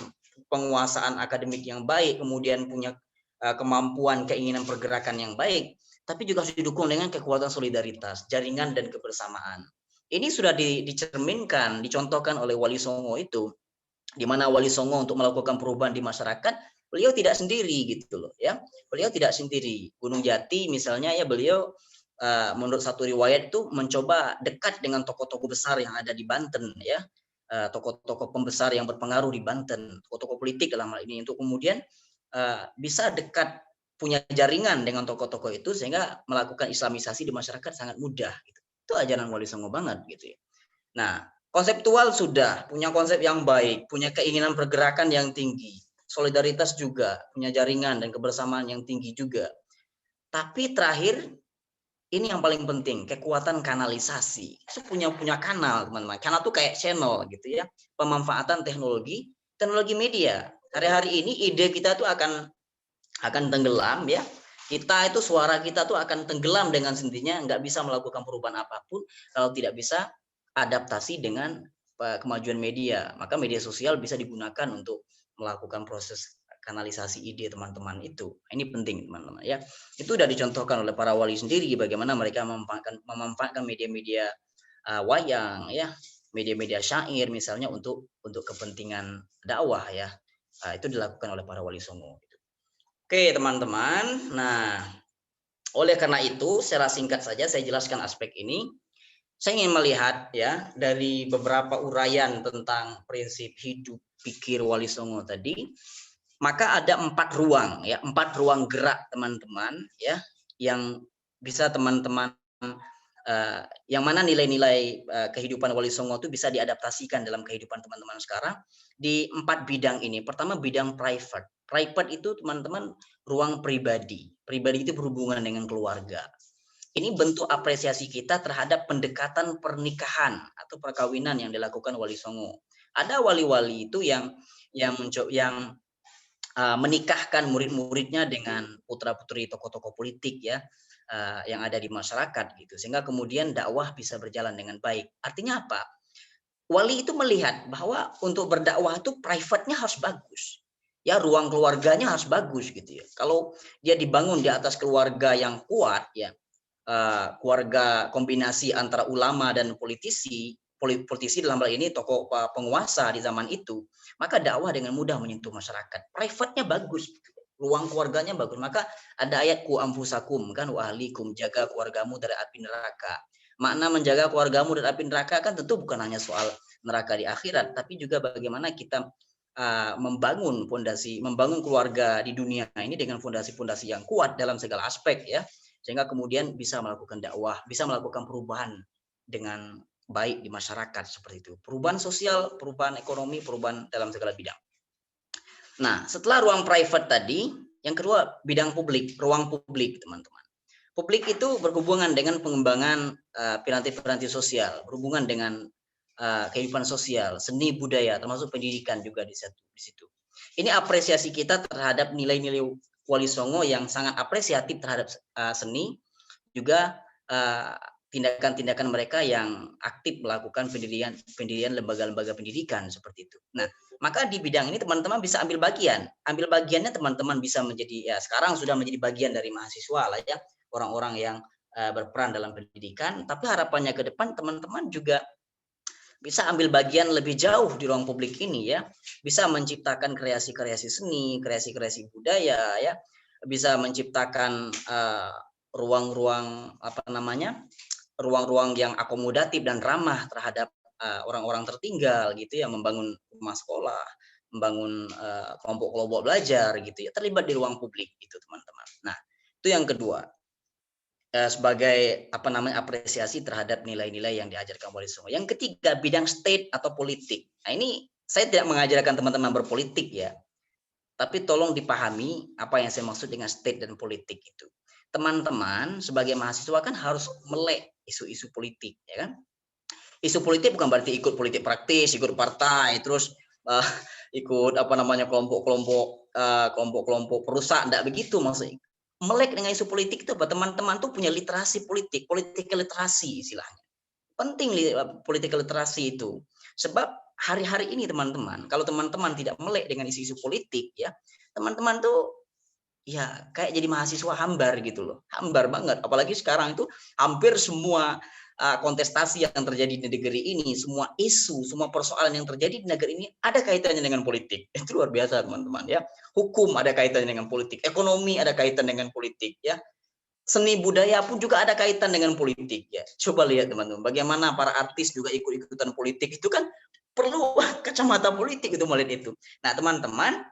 penguasaan akademik yang baik, kemudian punya kemampuan, keinginan pergerakan yang baik, tapi juga harus didukung dengan kekuatan solidaritas, jaringan dan kebersamaan. Ini sudah dicerminkan, dicontohkan oleh Wali Songo itu, di mana Wali Songo untuk melakukan perubahan di masyarakat, beliau tidak sendiri gitu loh ya. Beliau tidak sendiri. Gunung Jati misalnya ya beliau menurut satu riwayat itu mencoba dekat dengan tokoh-tokoh besar yang ada di Banten ya. Tokoh-tokoh pembesar yang berpengaruh di Banten, tokoh-tokoh politik dalam hal ini untuk kemudian bisa dekat punya jaringan dengan tokoh-tokoh itu sehingga melakukan islamisasi di masyarakat sangat mudah gitu. Itu ajaran Wali Songo banget gitu ya. Nah, konseptual sudah punya konsep yang baik, punya keinginan pergerakan yang tinggi, solidaritas juga, punya jaringan dan kebersamaan yang tinggi juga. Tapi terakhir ini yang paling penting, kekuatan kanalisasi. Itu punya kanal, teman-teman. Kanal tuh kayak channel gitu ya. Pemanfaatan teknologi media. Hari-hari ini ide kita tuh akan tenggelam ya. Kita itu suara kita tuh akan tenggelam dengan sendirinya, nggak bisa melakukan perubahan apapun kalau tidak bisa adaptasi dengan kemajuan media. Maka media sosial bisa digunakan untuk melakukan proses kanalisasi ide teman-teman itu. Ini penting teman-teman ya. Itu sudah dicontohkan oleh para wali sendiri bagaimana mereka memanfaatkan media-media wayang ya, media-media syair misalnya untuk kepentingan dakwah ya. Itu dilakukan oleh para wali Songo. Oke teman-teman. Nah, oleh karena itu secara singkat saja saya jelaskan aspek ini. Saya ingin melihat ya dari beberapa uraian tentang prinsip hidup pikir Wali Songo tadi, maka ada 4 ruang ya, 4 ruang gerak teman-teman ya, yang bisa teman-teman yang mana nilai-nilai kehidupan Wali Songo itu bisa diadaptasikan dalam kehidupan teman-teman sekarang di 4 bidang ini. Pertama bidang private. Private itu teman-teman ruang pribadi. Pribadi itu berhubungan dengan keluarga. Ini bentuk apresiasi kita terhadap pendekatan pernikahan atau perkawinan yang dilakukan Wali Songo. Ada wali-wali itu yang menikahkan murid-muridnya dengan putra-putri tokoh-tokoh politik ya, yang ada di masyarakat gitu, sehingga kemudian dakwah bisa berjalan dengan baik. Artinya apa? Wali itu melihat bahwa untuk berdakwah itu private-nya harus bagus. Ya, ruang keluarganya harus bagus gitu ya. Kalau dia dibangun di atas keluarga yang kuat ya, keluarga kombinasi antara ulama dan politisi dalam hal ini tokoh penguasa di zaman itu, maka dakwah dengan mudah menyentuh masyarakat. Private-nya bagus, ruang keluarganya bagus. Maka ada ayat ku anfusakum kan wa ahlikum, jaga keluargamu dari api neraka. Makna menjaga keluargamu dari api neraka kan tentu bukan hanya soal neraka di akhirat, tapi juga bagaimana kita membangun keluarga di dunia ini dengan fondasi-fondasi yang kuat dalam segala aspek ya, sehingga kemudian bisa melakukan dakwah, bisa melakukan perubahan dengan baik di masyarakat seperti itu. Perubahan sosial, perubahan ekonomi, perubahan dalam segala bidang. Nah, setelah ruang private tadi, yang kedua bidang publik, ruang publik, teman-teman. Publik itu berhubungan dengan pengembangan piranti-piranti sosial, berhubungan dengan kehidupan sosial, seni budaya, termasuk pendidikan juga di situ. Ini apresiasi kita terhadap nilai-nilai Wali Songo yang sangat apresiatif terhadap seni, juga tindakan-tindakan mereka yang aktif melakukan pendirian lembaga-lembaga pendidikan seperti itu. Nah, maka di bidang ini teman-teman bisa ambil bagian. Ambil bagiannya teman-teman bisa menjadi, ya sekarang sudah menjadi bagian dari mahasiswa lah ya, orang-orang yang berperan dalam pendidikan, tapi harapannya ke depan teman-teman juga bisa ambil bagian lebih jauh di ruang publik ini ya, bisa menciptakan kreasi-kreasi seni, kreasi-kreasi budaya ya, bisa menciptakan ruang-ruang ruang-ruang yang akomodatif dan ramah terhadap orang-orang tertinggal gitu ya, membangun rumah sekolah, membangun kelompok-kelompok belajar gitu ya, terlibat di ruang publik gitu teman-teman. Nah, itu yang kedua. Sebagai apresiasi terhadap nilai-nilai yang diajarkan Wali Songo. Yang ketiga bidang state atau politik. Nah ini saya tidak mengajarkan teman-teman berpolitik ya, Tapi tolong dipahami apa yang saya maksud dengan state dan politik itu. Teman-teman sebagai mahasiswa kan harus melek isu-isu politik, ya kan? Isu politik bukan berarti ikut politik praktis, ikut partai, terus ikut apa namanya kelompok-kelompok perusak, enggak begitu maksudnya. Melek dengan isu politik itu apa? Teman-teman tuh punya literasi politik, political literasi istilahnya. Penting political literasi itu. Sebab hari-hari ini teman-teman, kalau teman-teman tidak melek dengan isu-isu politik ya, teman-teman tuh ya kayak jadi mahasiswa hambar gitu loh. Hambar banget. Apalagi sekarang itu hampir semua kontestasi yang terjadi di negeri ini, semua isu, semua persoalan yang terjadi di negeri ini ada kaitannya dengan politik. Itu luar biasa teman-teman ya. Hukum ada kaitannya dengan politik, ekonomi ada kaitan dengan politik ya. Seni budaya pun juga ada kaitan dengan politik ya. Coba lihat teman-teman, bagaimana para artis juga ikut-ikutan politik itu kan perlu kacamata politik itu melihat itu. Nah teman-teman,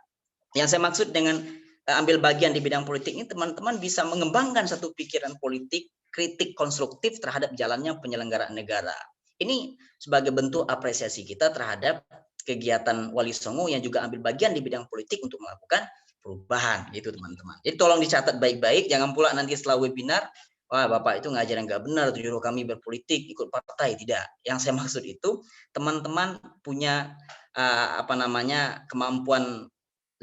yang saya maksud dengan ambil bagian di bidang politik ini, teman-teman bisa mengembangkan satu pikiran politik, kritik konstruktif terhadap jalannya penyelenggaraan negara. Ini sebagai bentuk apresiasi kita terhadap kegiatan Wali Songo yang juga ambil bagian di bidang politik untuk melakukan perubahan gitu teman-teman. Jadi tolong dicatat baik-baik, jangan pula nanti setelah webinar, wah Bapak itu ngajar yang nggak benar, nyuruh kami berpolitik, ikut partai, tidak. Yang saya maksud itu teman-teman punya kemampuan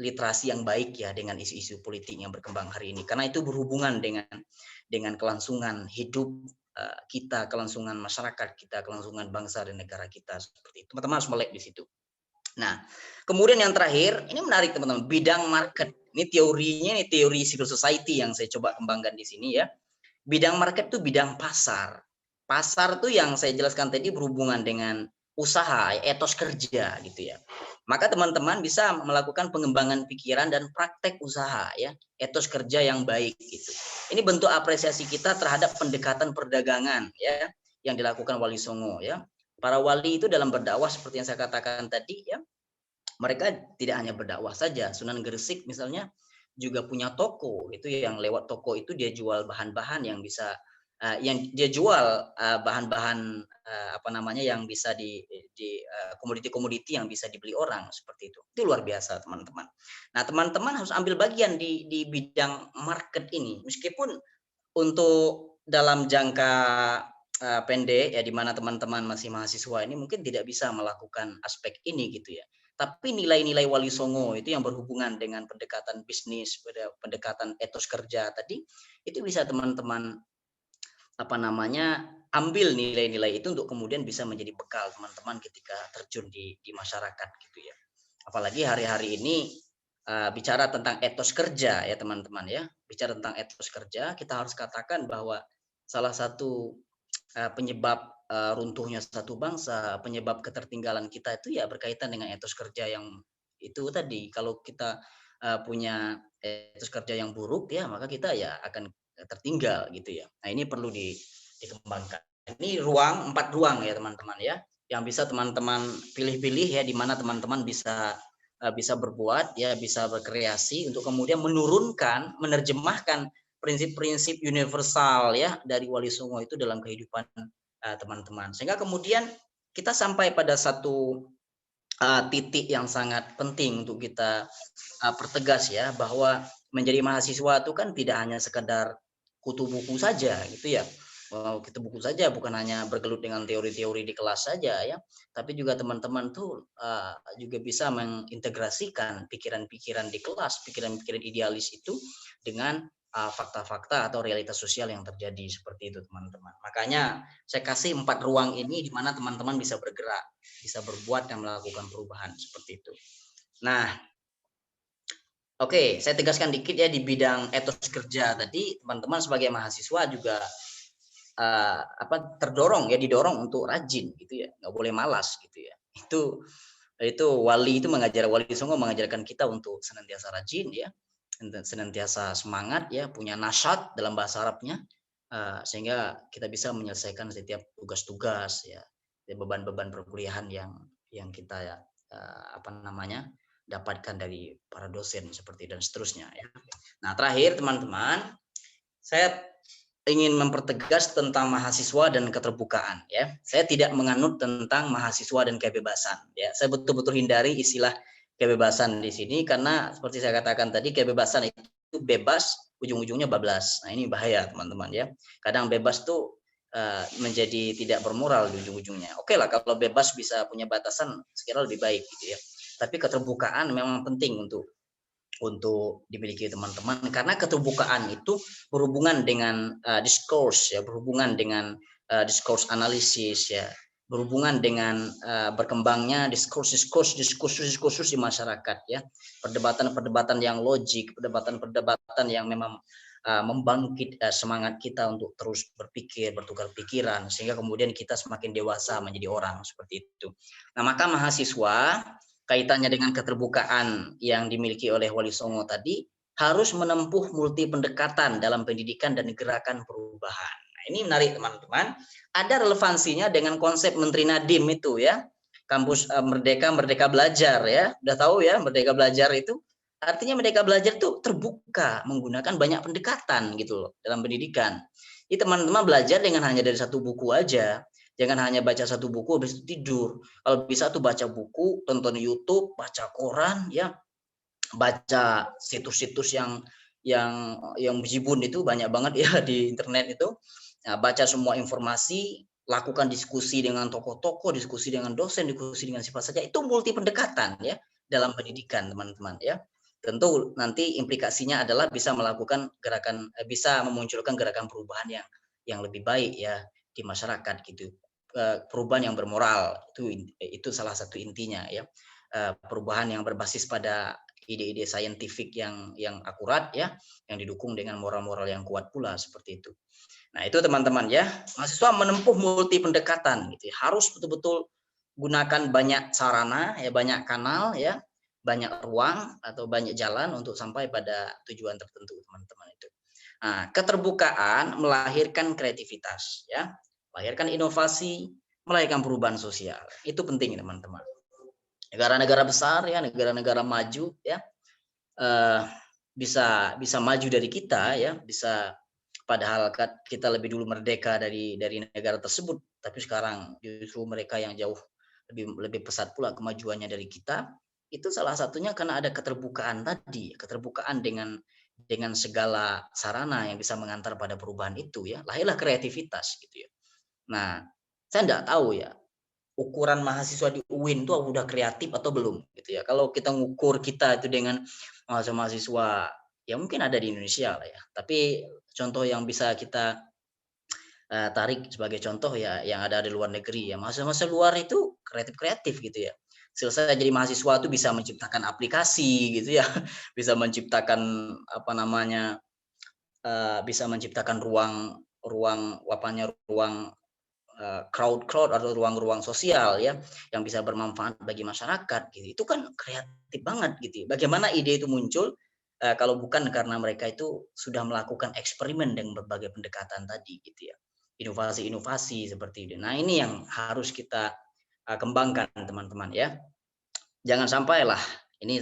literasi yang baik ya dengan isu-isu politik yang berkembang hari ini, karena itu berhubungan dengan kelangsungan hidup kita, kelangsungan masyarakat kita, kelangsungan bangsa dan negara kita seperti itu. Teman-teman harus melek di situ. Nah, kemudian yang terakhir, ini menarik teman-teman, bidang market. Ini teorinya, ini teori civil society yang saya coba kembangkan di sini ya. Bidang market itu bidang pasar. Pasar itu yang saya jelaskan tadi berhubungan dengan usaha, etos kerja gitu ya. Maka teman-teman bisa melakukan pengembangan pikiran dan praktek usaha ya, etos kerja yang baik gitu. Ini bentuk apresiasi kita terhadap pendekatan perdagangan ya yang dilakukan Wali Songo ya. Para wali itu dalam berdakwah seperti yang saya katakan tadi ya, mereka tidak hanya berdakwah saja. Sunan Gresik misalnya juga punya toko, itu yang lewat toko itu dia jual bahan-bahan yang bisa yang dia jual bahan-bahan yang bisa di komoditi-komoditi yang bisa dibeli orang seperti itu. Itu luar biasa teman-teman. Nah teman-teman harus ambil bagian di bidang market ini, meskipun untuk dalam jangka pendek ya, di mana teman-teman masih mahasiswa ini mungkin tidak bisa melakukan aspek ini gitu ya. Tapi nilai-nilai Wali Songo itu yang berhubungan dengan pendekatan bisnis, pendekatan etos kerja tadi, itu bisa teman-teman ambil nilai-nilai itu untuk kemudian bisa menjadi bekal teman-teman ketika terjun di masyarakat gitu ya. Apalagi hari-hari ini bicara tentang etos kerja ya teman-teman ya. Bicara tentang etos kerja, kita harus katakan bahwa salah satu penyebab runtuhnya satu bangsa, penyebab ketertinggalan kita itu ya berkaitan dengan etos kerja yang itu tadi. Kalau kita punya etos kerja yang buruk ya, maka kita ya akan tertinggal gitu ya. Nah ini perlu dikembangkan. Ini 4 ruang ya teman-teman ya, yang bisa teman-teman pilih-pilih ya, di mana teman-teman bisa berbuat ya, bisa berkreasi untuk kemudian menerjemahkan prinsip-prinsip universal ya dari Wali Songo itu dalam kehidupan teman-teman, sehingga kemudian kita sampai pada satu titik yang sangat penting untuk kita pertegas ya, bahwa menjadi mahasiswa itu kan tidak hanya sekedar kutu buku saja gitu ya. Kita buku saja, bukan hanya bergelut dengan teori-teori di kelas saja ya, tapi juga teman-teman tuh juga bisa mengintegrasikan pikiran-pikiran di kelas, pikiran-pikiran idealis itu dengan fakta-fakta atau realitas sosial yang terjadi seperti itu teman-teman. Makanya saya kasih 4 ruang ini di mana teman-teman bisa bergerak, bisa berbuat dan melakukan perubahan seperti itu. Nah, oke, saya tegaskan dikit ya di bidang etos kerja tadi, teman-teman sebagai mahasiswa juga didorong untuk rajin gitu ya, nggak boleh malas gitu ya. Itu Wali Songo mengajarkan kita untuk senantiasa rajin ya, senantiasa semangat ya, punya nasyat dalam bahasa Arabnya, sehingga kita bisa menyelesaikan setiap tugas-tugas ya, beban-beban perkuliahan yang kita dapatkan dari para dosen seperti dan seterusnya ya. Nah terakhir teman-teman, saya ingin mempertegas tentang mahasiswa dan keterbukaan ya. Saya tidak menganut tentang mahasiswa dan kebebasan ya. Saya betul-betul hindari istilah kebebasan di sini, karena seperti saya katakan tadi, kebebasan itu bebas, ujung-ujungnya bablas. Nah, ini bahaya teman-teman ya. Kadang bebas tuh menjadi tidak bermoral di ujung-ujungnya. Oke lah, kalau bebas bisa punya batasan, sekiranya lebih baik gitu ya. Tapi keterbukaan memang penting untuk dimiliki teman-teman, karena keterbukaan itu berhubungan dengan discourse ya, berhubungan dengan discourse analisis ya, berhubungan dengan berkembangnya diskursus di masyarakat ya, perdebatan-perdebatan yang logik, perdebatan-perdebatan yang memang membangkit semangat kita untuk terus berpikir, bertukar pikiran, sehingga kemudian kita semakin dewasa menjadi orang seperti itu. Nah, maka mahasiswa kaitannya dengan keterbukaan yang dimiliki oleh Wali Songo tadi harus menempuh multi pendekatan dalam pendidikan dan gerakan perubahan. Nah, ini menarik teman-teman. Ada relevansinya dengan konsep Menteri Nadiem itu ya, kampus Merdeka Belajar ya. Udah tahu ya, Merdeka Belajar itu artinya Merdeka Belajar itu terbuka, menggunakan banyak pendekatan gitu loh dalam pendidikan. Jadi teman-teman belajar dengan hanya dari satu buku aja. Jangan hanya baca satu buku habis itu tidur. Kalau bisa tuh baca buku, tonton YouTube, baca koran ya, baca situs-situs yang bejibun itu banyak banget ya di internet itu. Nah, baca semua informasi, lakukan diskusi dengan tokoh-tokoh, diskusi dengan dosen, diskusi dengan siapa saja. Itu multi pendekatan ya dalam pendidikan teman-teman ya. Tentu nanti implikasinya adalah bisa melakukan gerakan, bisa memunculkan gerakan perubahan yang lebih baik ya di masyarakat gitu. Perubahan yang bermoral itu salah satu intinya ya. Perubahan yang berbasis pada ide-ide saintifik yang akurat ya, yang didukung dengan moral-moral yang kuat pula seperti itu. Nah, itu teman-teman ya, mahasiswa menempuh multi pendekatan gitu ya. Harus betul-betul gunakan banyak sarana ya, banyak kanal ya, banyak ruang atau banyak jalan untuk sampai pada tujuan tertentu teman-teman itu. Nah, keterbukaan melahirkan kreativitas ya, melahirkan inovasi, melahirkan perubahan sosial. Itu penting teman-teman. Negara-negara besar ya, negara-negara maju ya, bisa maju dari kita ya, bisa, padahal kita lebih dulu merdeka dari negara tersebut, tapi sekarang justru mereka yang jauh lebih pesat pula kemajuannya dari kita. Itu salah satunya karena ada keterbukaan tadi, keterbukaan dengan segala sarana yang bisa mengantar pada perubahan itu ya, lahirlah kreativitas gitu ya. Nah, saya enggak tahu ya, ukuran mahasiswa di UIN itu udah kreatif atau belum gitu ya. Kalau kita ngukur kita itu dengan mahasiswa ya mungkin ada di Indonesia lah ya. Tapi contoh yang bisa kita tarik sebagai contoh ya yang ada di luar negeri ya. Mahasiswa luar itu kreatif gitu ya. Selesai jadi mahasiswa itu bisa menciptakan aplikasi gitu ya. Bisa menciptakan apa namanya, bisa menciptakan ruang crowd atau ruang-ruang sosial ya yang bisa bermanfaat bagi masyarakat gitu. Itu kan kreatif banget gitu. Bagaimana ide itu muncul kalau bukan karena mereka itu sudah melakukan eksperimen dengan berbagai pendekatan tadi gitu ya. Inovasi-inovasi seperti itu. Nah, ini yang harus kita kembangkan teman-teman ya. Jangan sampailah, ini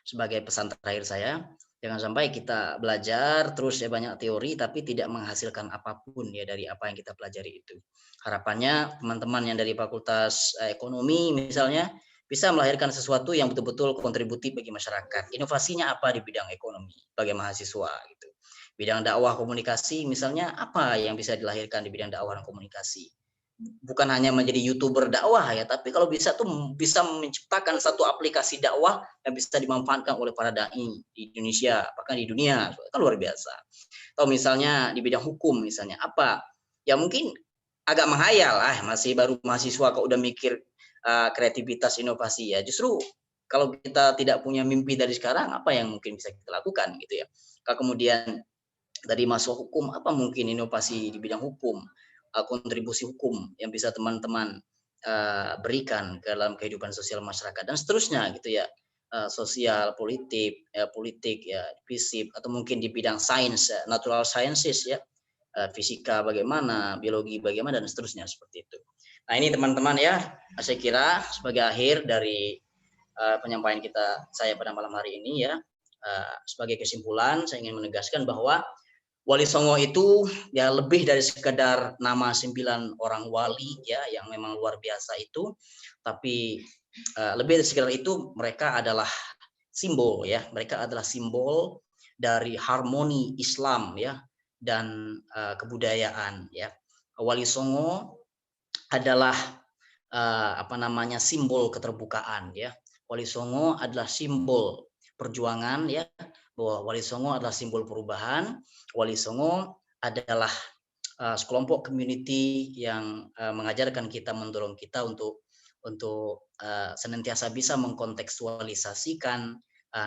sebagai pesan terakhir saya, jangan sampai kita belajar terus ya banyak teori tapi tidak menghasilkan apapun ya dari apa yang kita pelajari itu. Harapannya teman-teman yang dari Fakultas Ekonomi misalnya bisa melahirkan sesuatu yang betul-betul kontributif bagi masyarakat. Inovasinya apa di bidang ekonomi bagi mahasiswa gitu. Bidang dakwah komunikasi misalnya apa yang bisa dilahirkan di bidang dakwah dan komunikasi. Bukan hanya menjadi YouTuber dakwah ya, tapi kalau bisa tuh bisa menciptakan satu aplikasi dakwah yang bisa dimanfaatkan oleh para dai di Indonesia bahkan di dunia, kan luar biasa. Atau misalnya di bidang hukum misalnya apa? Ya mungkin agak menghayal masih baru mahasiswa kok udah mikir kreativitas inovasi ya. Justru kalau kita tidak punya mimpi dari sekarang, apa yang mungkin bisa kita lakukan gitu ya. Kemudian dari masuk hukum, apa mungkin inovasi di bidang hukum, kontribusi hukum yang bisa teman-teman berikan ke dalam kehidupan sosial masyarakat dan seterusnya gitu ya. Sosial, politik ya, FISIP atau mungkin di bidang sains, natural sciences ya, fisika bagaimana, biologi bagaimana dan seterusnya seperti itu. Nah, ini teman-teman ya, saya kira sebagai akhir dari penyampaian saya pada malam hari ini ya, sebagai kesimpulan saya ingin menegaskan bahwa Wali Songo itu ya lebih dari sekedar nama 9 orang wali ya yang memang luar biasa itu, tapi lebih dari sekedar itu, mereka adalah simbol ya, mereka adalah simbol dari harmoni Islam ya dan kebudayaan ya. Wali Songo adalah simbol keterbukaan ya. Wali Songo adalah simbol perjuangan ya, bahwa Wali Songo adalah simbol perubahan. Wali Songo adalah sekelompok community yang mengajarkan kita, mendorong kita untuk senantiasa bisa mengkontekstualisasikan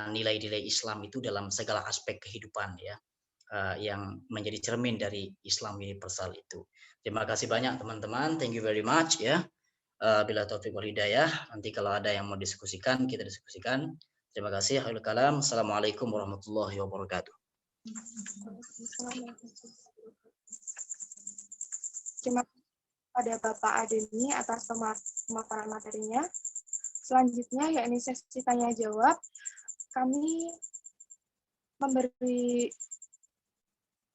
nilai-nilai Islam itu dalam segala aspek kehidupan ya, yang menjadi cermin dari Islam universal itu. Terima kasih banyak teman-teman, thank you very much ya. Bila taufik wal hidayah, nanti kalau ada yang mau diskusikan, kita diskusikan. Terima kasih. Akhirul kalam. Assalamualaikum warahmatullahi wabarakatuh. Terima kasih pada Bapak Adeni atas pemaparan materinya. Selanjutnya yakni sesi tanya jawab. Kami memberi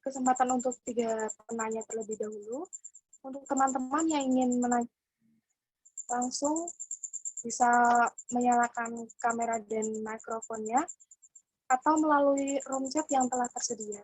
kesempatan untuk 3 penanya terlebih dahulu. Untuk teman-teman yang ingin menanya langsung bisa menyalakan kamera dan mikrofonnya atau melalui room chat yang telah tersedia.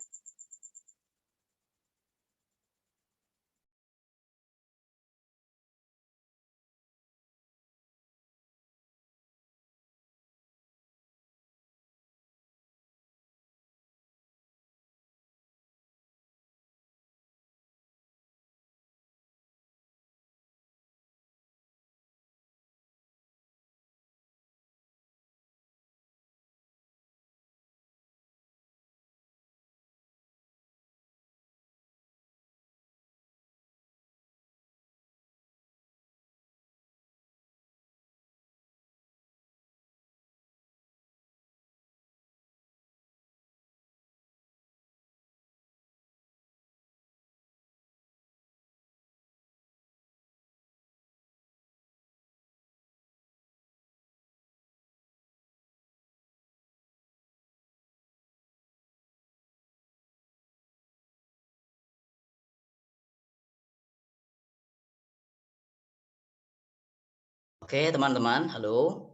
Oke teman-teman, halo.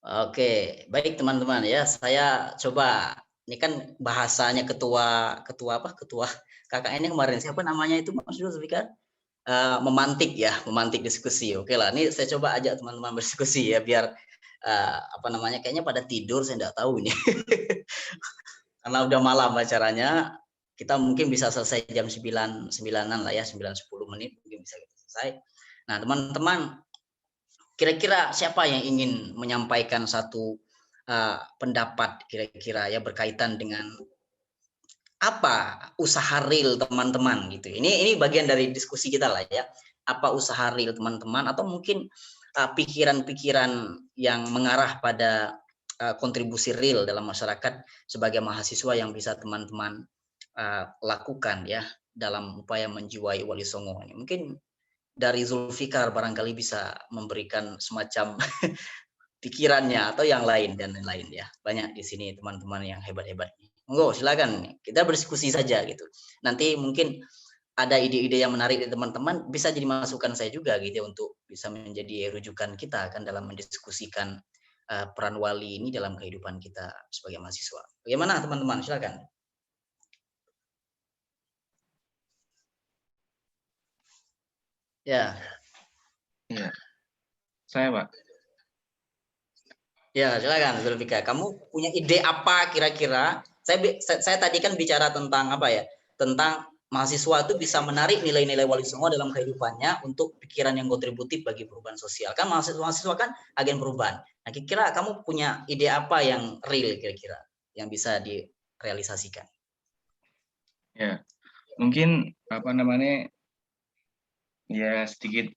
Oke, baik teman-teman ya. Saya coba, ini kan bahasanya ketua KKN kemarin, siapa namanya itu Mas Zulfikar? Memantik ya, memantik diskusi. Oke lah, ini saya coba ajak teman-teman berdiskusi ya, biar kayaknya pada tidur, saya nggak tahu ini. Karena udah malam acaranya, kita mungkin bisa selesai jam 9-9-an lah ya, 9-10 menit mungkin bisa kita selesai. Nah teman-teman, kira-kira siapa yang ingin menyampaikan satu pendapat kira-kira ya berkaitan dengan apa usaha real teman-teman gitu. Ini bagian dari diskusi kita lah ya. Apa usaha real teman-teman, atau mungkin pikiran-pikiran yang mengarah pada kontribusi real dalam masyarakat sebagai mahasiswa yang bisa teman-teman lakukan ya dalam upaya menjiwai Wali Songo ini. Mungkin dari Zulfikar barangkali bisa memberikan semacam pikirannya atau yang lain dan lain-lain ya. Banyak di sini teman-teman yang hebat-hebat. Monggo silakan, kita berdiskusi saja gitu. Nanti mungkin ada ide-ide yang menarik dari teman-teman, bisa jadi masukan saya juga gitu ya, untuk bisa menjadi rujukan kita kan dalam mendiskusikan peran wali ini dalam kehidupan kita sebagai mahasiswa. Bagaimana teman-teman? Silakan. Ya. Ya. Saya, Pak. Ya, silakan Zulfikar. Kamu punya ide apa kira-kira? Saya tadi kan bicara tentang apa ya? Tentang mahasiswa itu bisa menarik nilai-nilai Wali Songo dalam kehidupannya untuk pikiran yang kontributif bagi perubahan sosial. Kan mahasiswa kan agen perubahan. Nah, kira-kira kamu punya ide apa yang real kira-kira yang bisa direalisasikan? Ya, mungkin ya sedikit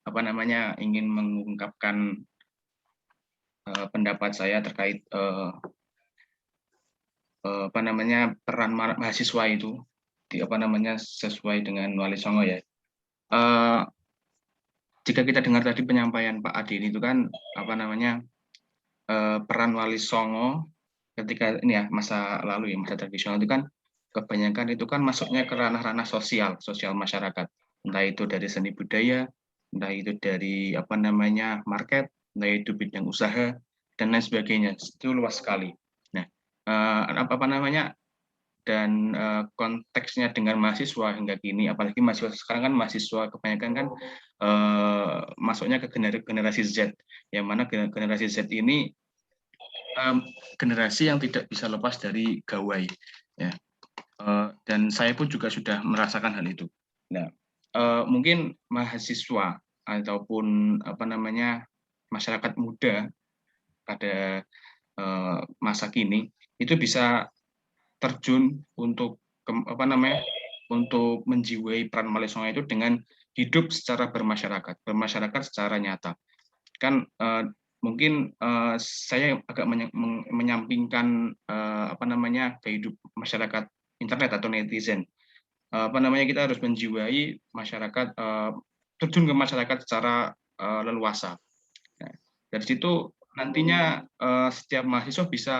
ingin mengungkapkan pendapat saya terkait peran mahasiswa itu sesuai dengan Wali Songo ya. Jika kita dengar tadi penyampaian Pak Adin itu kan peran Wali Songo ketika ini ya masa lalu ya, masa tradisional itu kan kebanyakan itu kan masuknya ke ranah-ranah sosial masyarakat, entah itu dari seni budaya entah itu dari apa namanya market, entah itu bidang usaha dan lain sebagainya. Itu luas sekali. Nah, apa namanya, dan konteksnya dengan mahasiswa hingga kini, apalagi mahasiswa sekarang kan mahasiswa kebanyakan kan masuknya ke generasi Z, yang mana generasi Z ini generasi yang tidak bisa lepas dari gawai, ya. Dan saya pun juga sudah merasakan hal itu. Nah, mungkin mahasiswa ataupun apa namanya masyarakat muda pada masa kini itu bisa terjun untuk apa namanya untuk menjiwai peran Malesonga itu dengan hidup secara bermasyarakat secara nyata. Kan mungkin saya agak menyampingkan apa namanya kehidup masyarakat internet atau netizen. Apa namanya, kita harus menjiwai masyarakat, terjun ke masyarakat secara leluasa. Nah, dari situ nantinya setiap mahasiswa bisa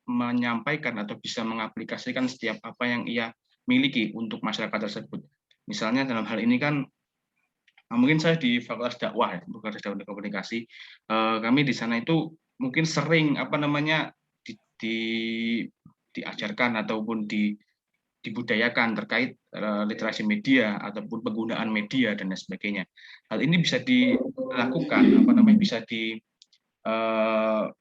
menyampaikan atau bisa mengaplikasikan setiap apa yang ia miliki untuk masyarakat tersebut. Misalnya dalam hal ini kan mungkin saya di Fakultas Dakwah, ya, Fakultas Dakwah dan Komunikasi, kami di sana itu mungkin sering apa namanya diajarkan ataupun dibudayakan terkait literasi media ataupun penggunaan media dan lain sebagainya. Hal ini bisa dilakukan apa namanya, bisa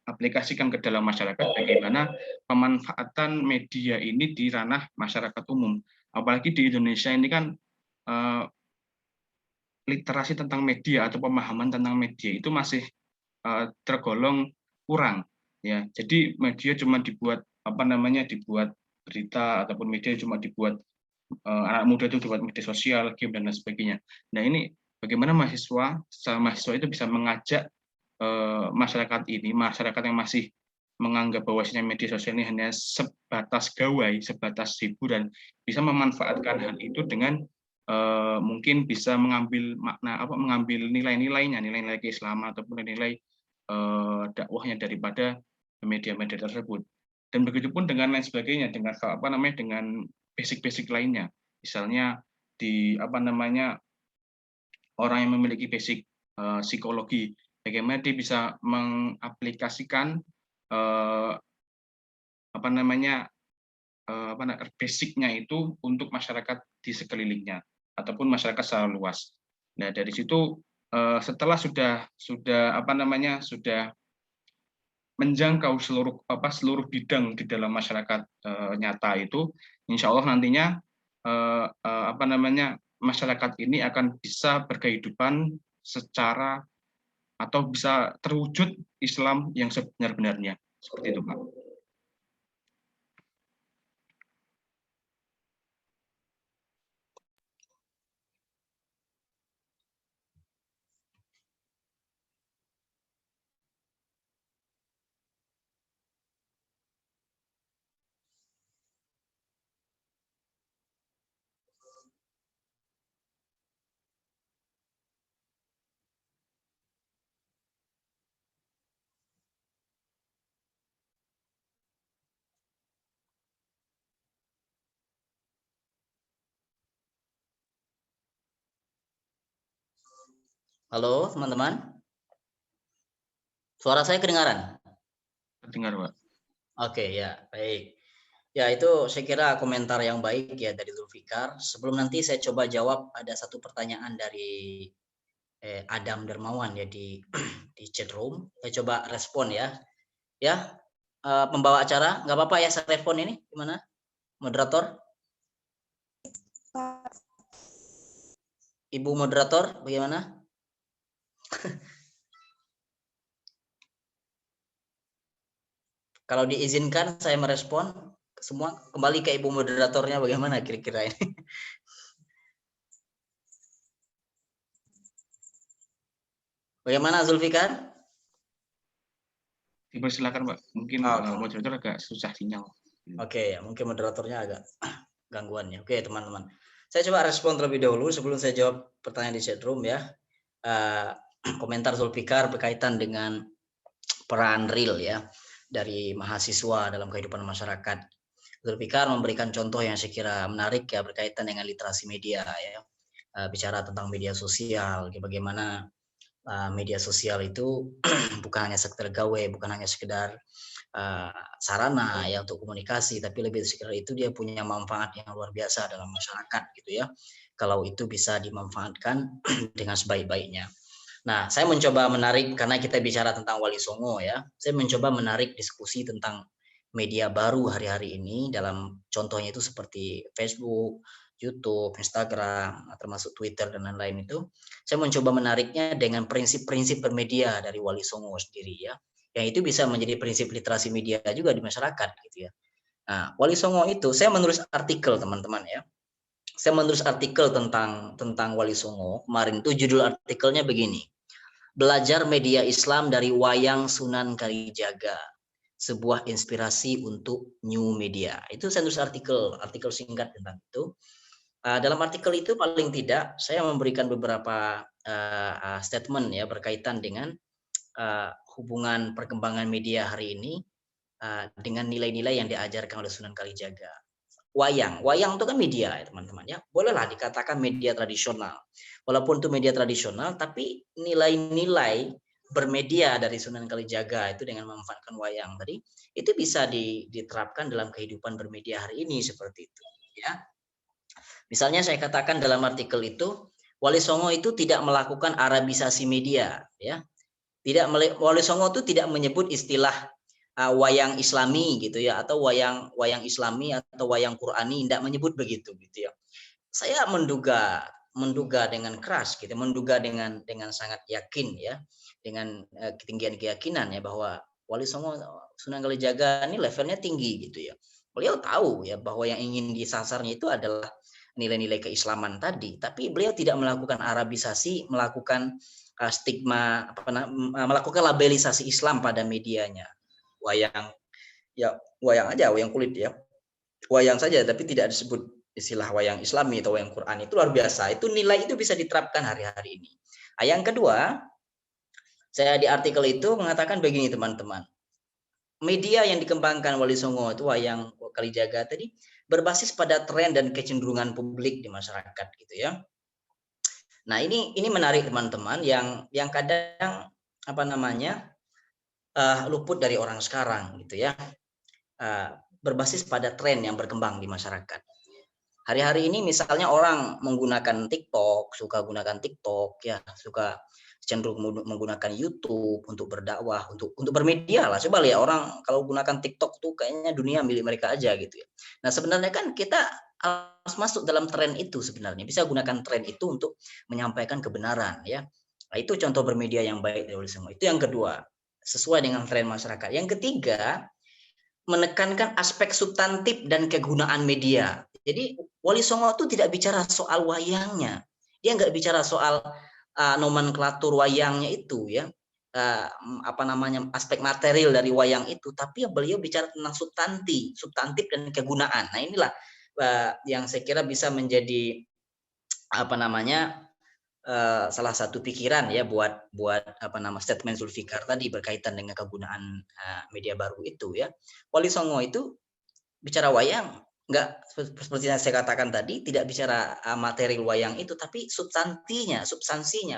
aplikasikan ke dalam masyarakat, bagaimana pemanfaatan media ini di ranah masyarakat umum. Apalagi di Indonesia ini kan literasi tentang media atau pemahaman tentang media itu masih tergolong kurang, ya. Jadi media cuma dibuat apa namanya, dibuat berita ataupun media cuma dibuat anak muda itu dibuat media sosial, game dan lain sebagainya. Nah, ini bagaimana mahasiswa itu bisa mengajak masyarakat yang masih menganggap bahwasanya media sosial ini hanya sebatas gawai, sebatas hiburan, bisa memanfaatkan hal itu dengan mungkin bisa mengambil makna mengambil nilai-nilainya, nilai-nilai keislaman ataupun nilai dakwahnya daripada media-media tersebut. Dan begitupun dengan lain sebagainya, dengan apa namanya, dengan basic-basic lainnya. Misalnya di apa namanya, orang yang memiliki basic psikologi, bagaimana dia bisa mengaplikasikan apa namanya basicnya itu untuk masyarakat di sekelilingnya ataupun masyarakat secara luas. Nah, dari situ setelah sudah apa namanya, sudah menjangkau seluruh bidang di dalam masyarakat nyata itu, insya Allah nantinya apa namanya, masyarakat ini akan bisa berkehidupan secara atau bisa terwujud Islam yang sebenar-benarnya, seperti itu, Pak. Halo teman-teman, suara saya kedengaran? Terdengar, Pak. Oke, ya, baik. Ya, itu saya kira komentar yang baik ya dari Zulfikar. Sebelum nanti saya coba jawab, ada satu pertanyaan dari Adam Dermawan ya di di chat room. Saya coba respon ya. Ya, pembawa acara, nggak apa-apa ya saya respon ini, gimana? Moderator? Ibu moderator, bagaimana? Kalau diizinkan saya merespon semua, kembali ke ibu moderatornya, bagaimana kira-kira ini? Bagaimana Zulfikar? Dipersilakan, Pak. Mungkin moderator agak susah sinyal. Oke, ya, mungkin moderatornya agak gangguan ya. Oke, teman-teman. Saya coba respon terlebih dahulu sebelum saya jawab pertanyaan di chat room ya. Komentar Zulfikar berkaitan dengan peran real ya dari mahasiswa dalam kehidupan masyarakat. Zulfikar memberikan contoh yang saya kira menarik ya berkaitan dengan literasi media ya. bicara tentang media sosial, bagaimana media sosial itu bukan hanya sekedar gawe, bukan hanya sekedar sarana ya untuk komunikasi, tapi lebih sekedar itu dia punya manfaat yang luar biasa dalam masyarakat gitu ya. Kalau itu bisa dimanfaatkan dengan sebaik-baiknya. Nah, saya mencoba menarik karena kita bicara tentang Wali Songo ya. Saya mencoba menarik diskusi tentang media baru hari-hari ini dalam contohnya itu seperti Facebook, YouTube, Instagram, termasuk Twitter dan lain-lain itu. Saya mencoba menariknya dengan prinsip-prinsip bermedia dari Wali Songo sendiri ya. Yang itu bisa menjadi prinsip literasi media juga di masyarakat gitu ya. Nah, Wali Songo itu saya menulis artikel teman-teman ya. Saya menulis artikel tentang Wali Songo. Kemarin itu judul artikelnya begini. Belajar media Islam dari wayang Sunan Kalijaga, sebuah inspirasi untuk new media. Itu saya tulis artikel singkat tentang itu. Dalam artikel itu paling tidak saya memberikan beberapa statement ya berkaitan dengan hubungan perkembangan media hari ini dengan nilai-nilai yang diajarkan oleh Sunan Kalijaga. Wayang itu kan media ya teman-teman ya, bolehlah dikatakan media tradisional. Walaupun itu media tradisional, tapi nilai-nilai bermedia dari Sunan Kalijaga itu dengan memanfaatkan wayang tadi itu bisa diterapkan dalam kehidupan bermedia hari ini seperti itu ya. Misalnya saya katakan dalam artikel itu Wali Songo itu tidak melakukan arabisasi media ya. Wali Songo itu tidak menyebut istilah wayang Islami gitu ya, atau wayang Islami atau wayang Qurani, tidak menyebut begitu gitu ya. Saya menduga dengan keras gitu, menduga dengan sangat yakin ya, dengan ketinggian keyakinan ya bahwa Wali Songo Sunan Kalijaga ini levelnya tinggi gitu ya. Beliau tahu ya bahwa yang ingin disasarnya itu adalah nilai-nilai keislaman tadi, tapi beliau tidak melakukan arabisasi, melakukan stigma melakukan labelisasi Islam pada medianya. Wayang aja, wayang kulit ya, wayang saja, tapi tidak disebut istilah wayang Islami atau wayang Quran. Itu luar biasa. Itu nilai itu bisa diterapkan hari-hari ini. Yang kedua, saya di artikel itu mengatakan begini teman-teman. Media yang dikembangkan Wali Songo itu wayang Kalijaga tadi berbasis pada tren dan kecenderungan publik di masyarakat gitu ya. Nah, ini menarik teman-teman yang kadang luput dari orang sekarang gitu ya, berbasis pada tren yang berkembang di masyarakat. Hari-hari ini misalnya orang menggunakan TikTok, suka gunakan TikTok ya, suka cenderung menggunakan YouTube untuk berdakwah, untuk bermedia lah. Coba lihat orang kalau gunakan TikTok tuh kayaknya dunia milik mereka aja gitu ya. Nah, sebenarnya kan kita harus masuk dalam tren itu sebenarnya. Bisa gunakan tren itu untuk menyampaikan kebenaran ya. Nah, itu contoh bermedia yang baik dari semua. Itu yang kedua, sesuai dengan tren masyarakat. Yang ketiga, menekankan aspek substantif dan kegunaan media. Jadi Wali Songo itu tidak bicara soal wayangnya, dia nggak bicara soal nomenklatur wayangnya itu ya, aspek material dari wayang itu, tapi beliau bicara tentang substantif dan kegunaan. Nah inilah yang saya kira bisa menjadi salah satu pikiran ya buat statement Zulfikar tadi berkaitan dengan kegunaan media baru itu ya. Wali Songo itu bicara wayang enggak seperti yang saya katakan tadi, tidak bicara material wayang itu, tapi substansinya,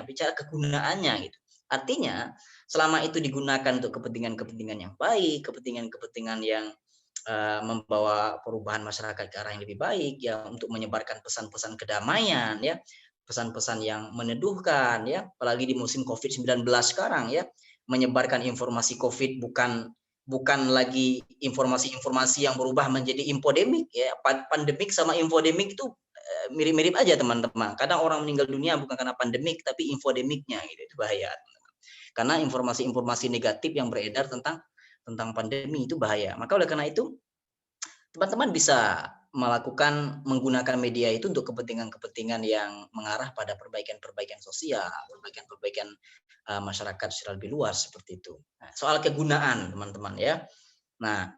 bicara kegunaannya gitu. Artinya selama itu digunakan untuk kepentingan-kepentingan yang baik, kepentingan-kepentingan yang membawa perubahan masyarakat ke arah yang lebih baik ya, untuk menyebarkan pesan-pesan kedamaian ya, pesan-pesan yang meneduhkan ya, apalagi di musim COVID-19 sekarang ya, menyebarkan informasi COVID bukan lagi informasi-informasi yang berubah menjadi infodemik ya. Pandemik sama infodemik itu mirip-mirip aja teman-teman. Kadang orang meninggal dunia bukan karena pandemik tapi infodemiknya gitu, itu bahaya. Karena informasi-informasi negatif yang beredar tentang pandemi itu bahaya. Maka oleh karena itu teman-teman bisa menggunakan media itu untuk kepentingan-kepentingan yang mengarah pada perbaikan-perbaikan sosial, perbaikan-perbaikan masyarakat secara lebih luas seperti itu. Nah, soal kegunaan teman-teman ya. Nah,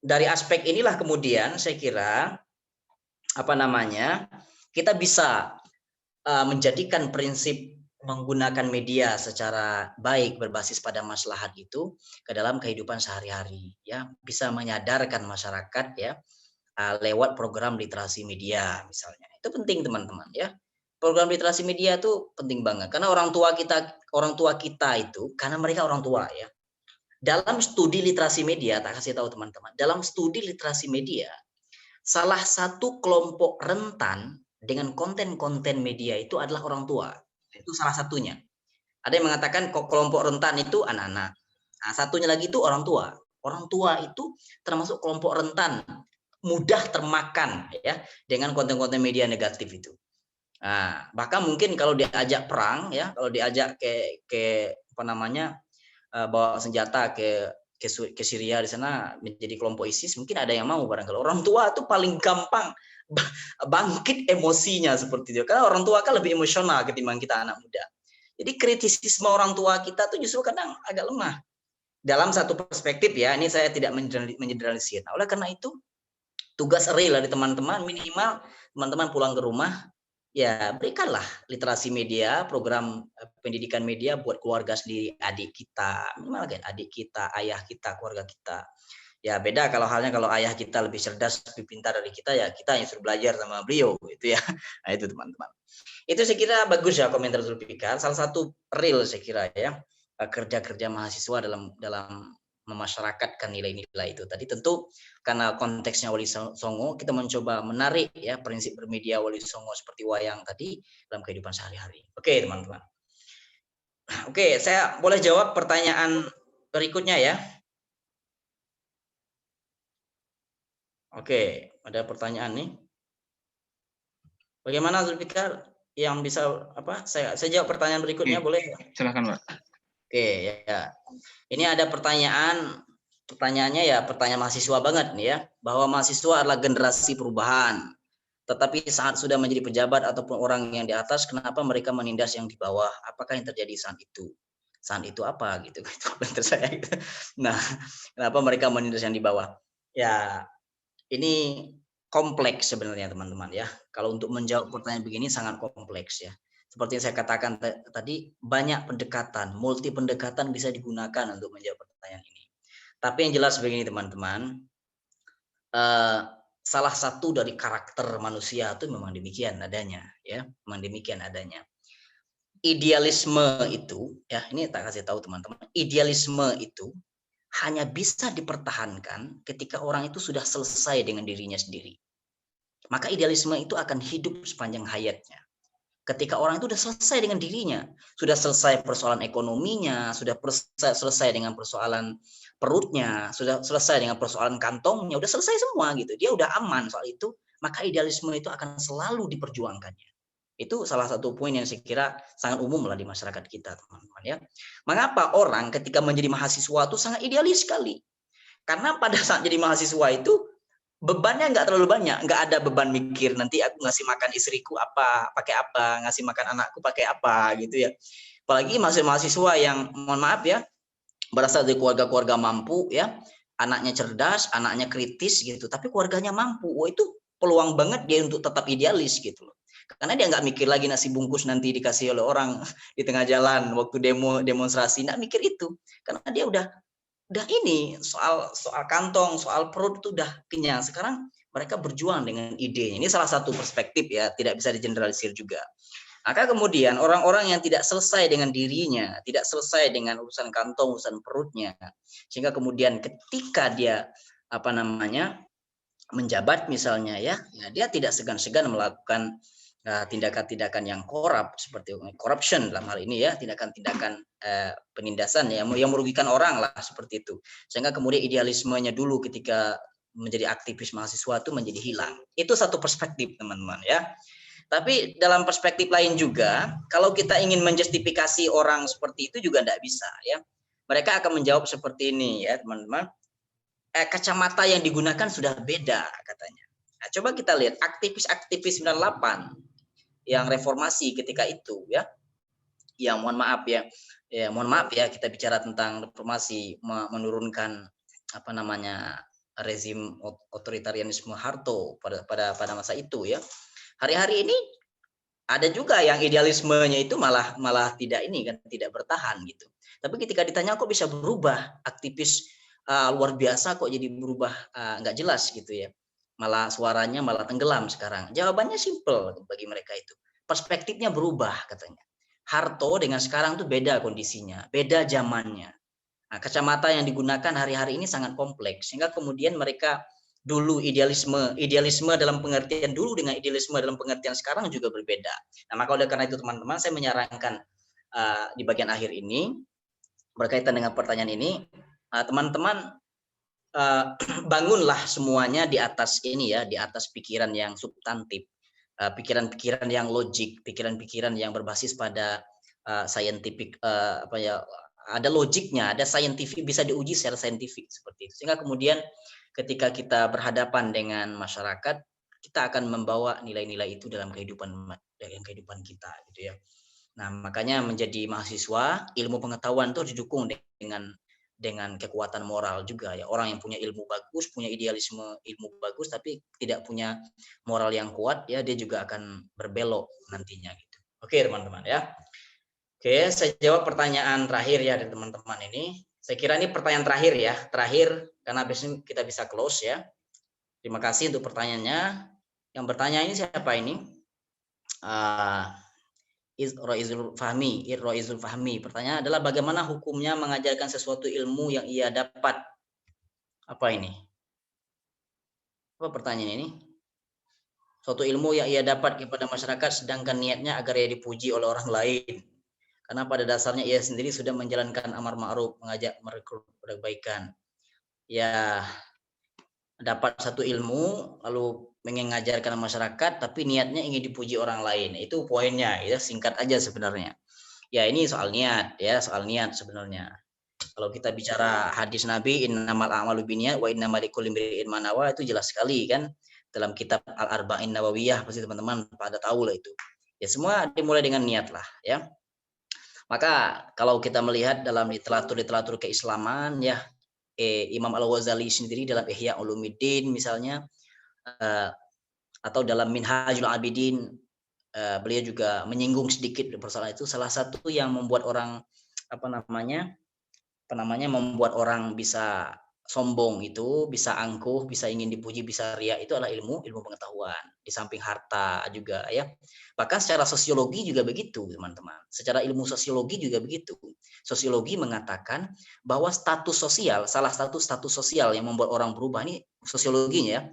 dari aspek inilah kemudian saya kira kita bisa menjadikan prinsip menggunakan media secara baik berbasis pada maslahat itu ke dalam kehidupan sehari-hari ya, bisa menyadarkan masyarakat ya lewat program literasi media misalnya. Itu penting teman-teman ya. program literasi media itu penting banget karena orang tua kita itu karena mereka orang tua ya. Dalam studi literasi media, tak kasih tahu teman-teman, dalam studi literasi media, salah satu kelompok rentan dengan konten-konten media itu adalah orang tua. Itu salah satunya. Ada yang mengatakan kelompok rentan itu anak-anak. Nah, satunya lagi itu orang tua. Orang tua itu termasuk kelompok rentan, mudah termakan ya dengan konten-konten media negatif itu. Nah, bahkan mungkin kalau diajak perang ya, kalau diajak ke apa namanya bawa senjata ke Syria di sana menjadi kelompok ISIS, mungkin ada yang mau barangkali. Orang tua itu paling gampang bangkit emosinya seperti itu. Karena orang tua kan lebih emosional ketimbang kita anak muda. Jadi kritisisme orang tua kita tuh justru kadang agak lemah. Dalam satu perspektif ya, ini saya tidak mengeneralisir. Nah, oleh karena itu tugas real dari teman-teman minimal teman-teman pulang ke rumah ya berikanlah literasi media, program pendidikan media buat keluarga sendiri, adik kita, minimal kan adik kita, ayah kita, keluarga kita. Ya beda kalau halnya kalau ayah kita lebih cerdas, lebih pintar dari kita ya kita yang suruh belajar sama beliau itu ya. Nah itu teman-teman. Itu saya kira bagus ya komentar Zulfikar. Salah satu real saya kira ya kerja-kerja mahasiswa dalam memasyarakatkan nilai-nilai itu. Tadi tentu karena konteksnya Wali Songo kita mencoba menarik ya prinsip bermedia Wali Songo seperti wayang tadi dalam kehidupan sehari-hari. Oke teman-teman. Oke, saya boleh jawab pertanyaan berikutnya ya. Oke, ada pertanyaan nih. Bagaimana Zulfikar yang bisa apa? Saya jawab pertanyaan berikutnya boleh? Silakan, Pak. Oke ya. Ini ada pertanyaannya ya pertanyaan mahasiswa banget nih ya, bahwa mahasiswa adalah generasi perubahan. Tetapi saat sudah menjadi pejabat ataupun orang yang di atas, kenapa mereka menindas yang di bawah? Apakah yang terjadi saat itu? Saat itu apa gitu? Itu komentar saya. Nah, kenapa mereka menindas yang di bawah? Ya, ini kompleks sebenarnya teman-teman ya. Kalau untuk menjawab pertanyaan begini sangat kompleks ya. Seperti yang saya katakan tadi, banyak pendekatan, multi pendekatan bisa digunakan untuk menjawab pertanyaan ini. Tapi yang jelas begini teman-teman, salah satu dari karakter manusia itu memang demikian adanya, ya, memang demikian adanya. Idealisme itu, ya, ini tak kasih tahu teman-teman, idealisme itu hanya bisa dipertahankan ketika orang itu sudah selesai dengan dirinya sendiri. Maka idealisme itu akan hidup sepanjang hayatnya. Ketika orang itu sudah selesai dengan dirinya, sudah selesai persoalan ekonominya, sudah selesai dengan persoalan perutnya, sudah selesai dengan persoalan kantongnya, sudah selesai semua gitu. Dia udah aman soal itu, maka idealisme itu akan selalu diperjuangkannya. Itu salah satu poin yang saya kira sangat umum lah di masyarakat kita, teman-teman ya. Mengapa orang ketika menjadi mahasiswa itu sangat idealis sekali? Karena pada saat jadi mahasiswa itu bebannya nggak terlalu banyak, nggak ada beban mikir nanti aku ngasih makan istriku apa, pakai apa, ngasih makan anakku pakai apa gitu ya. Apalagi mahasiswa yang mohon maaf ya berasal dari keluarga-keluarga mampu ya, anaknya cerdas, anaknya kritis gitu, tapi keluarganya mampu, wah itu peluang banget dia untuk tetap idealis gitu loh. Karena dia nggak mikir lagi nasi bungkus nanti dikasih oleh orang di tengah jalan waktu demonstrasi, nggak mikir itu, karena dia udah ini soal kantong, soal perut itu udah kenyang. Sekarang mereka berjuang dengan idenya. Ini salah satu perspektif ya, tidak bisa digeneralisir juga. Maka kemudian orang-orang yang tidak selesai dengan dirinya, tidak selesai dengan urusan kantong, urusan perutnya, sehingga kemudian ketika dia apa namanya menjabat misalnya ya dia tidak segan-segan melakukan tindakan-tindakan yang korup seperti corruption dalam hal ini ya, tindakan-tindakan penindasan ya yang merugikan orang lah seperti itu, sehingga kemudian idealismenya dulu ketika menjadi aktivis mahasiswa itu menjadi hilang. Itu satu perspektif teman-teman ya. Tapi dalam perspektif lain juga, kalau kita ingin menjustifikasi orang seperti itu juga tidak bisa ya. Mereka akan menjawab seperti ini ya teman-teman. Kacamata yang digunakan sudah beda katanya. Nah, coba kita lihat aktivis-aktivis 98 yang reformasi ketika itu ya. Yang mohon maaf ya kita bicara tentang reformasi menurunkan apa namanya rezim otoritarianisme Harto pada masa itu ya. Hari-hari ini ada juga yang idealismenya itu malah tidak ini kan, tidak bertahan gitu. Tapi ketika ditanya kok bisa berubah, aktivis luar biasa kok jadi berubah nggak jelas gitu ya. Malah suaranya malah tenggelam sekarang. Jawabannya simple bagi mereka itu. perspektifnya berubah katanya. Harto dengan sekarang tuh beda kondisinya, beda zamannya. Nah, kacamata yang digunakan hari-hari ini sangat kompleks, sehingga kemudian mereka dulu idealisme dalam pengertian dulu dengan idealisme dalam pengertian sekarang juga berbeda. Nah, maka oleh karena itu teman-teman, saya menyarankan di bagian akhir ini berkaitan dengan pertanyaan ini, teman-teman bangunlah semuanya di atas ini ya, di atas pikiran yang substantif, pikiran-pikiran yang logik, pikiran-pikiran yang berbasis pada scientific, ada logiknya, ada saintifik, bisa diuji secara saintifik seperti itu. Sehingga kemudian ketika kita berhadapan dengan masyarakat, kita akan membawa nilai-nilai itu dalam kehidupan kita, gitu ya. Nah, makanya menjadi mahasiswa, ilmu pengetahuan itu didukung dengan kekuatan moral juga ya. Orang yang punya ilmu bagus, punya idealisme ilmu bagus, tapi tidak punya moral yang kuat ya, dia juga akan berbelok nantinya gitu. Oke teman-teman ya. Oke, saya jawab pertanyaan terakhir ya dari teman-teman ini. Saya kira ini pertanyaan terakhir ya, terakhir karena habis ini kita bisa close ya. Terima kasih untuk pertanyaannya. Yang bertanya ini siapa ini? Roizul Fahmi. Pertanyaan adalah bagaimana hukumnya mengajarkan sesuatu ilmu yang ia dapat? Apa ini? Apa pertanyaan ini? Suatu ilmu yang ia dapat kepada masyarakat sedangkan niatnya agar ia dipuji oleh orang lain. Karena pada dasarnya ia sendiri sudah menjalankan amar ma'ruf, mengajak merekrut kebaikan. Ya, dapat satu ilmu lalu mengajarkan masyarakat tapi niatnya ingin dipuji orang lain. Itu poinnya ya, singkat aja sebenarnya. Ya, ini soal niat ya, soal niat sebenarnya. Kalau kita bicara hadis Nabi innamal a'malu binniyat wa innamal likulli imri'in ma nawa, itu jelas sekali kan dalam kitab Al-Arba'in Nawawiyah, pasti teman-teman pada tahu lah itu. Ya, semua dimulai dengan niat lah ya. Maka kalau kita melihat dalam literatur keislaman ya, Imam Al-Ghazali sendiri dalam Ihya Ulumuddin misalnya, atau dalam Minhajul Abidin, beliau juga menyinggung sedikit persoalan itu. Salah satu yang membuat orang membuat orang bisa sombong itu, bisa angkuh, bisa ingin dipuji, bisa riya, itu adalah ilmu pengetahuan. Di samping harta juga ya. Bahkan secara sosiologi juga begitu, teman-teman. Secara ilmu sosiologi juga begitu. Sosiologi mengatakan bahwa status sosial, salah satu status sosial yang membuat orang berubah, ini sosiologinya ya.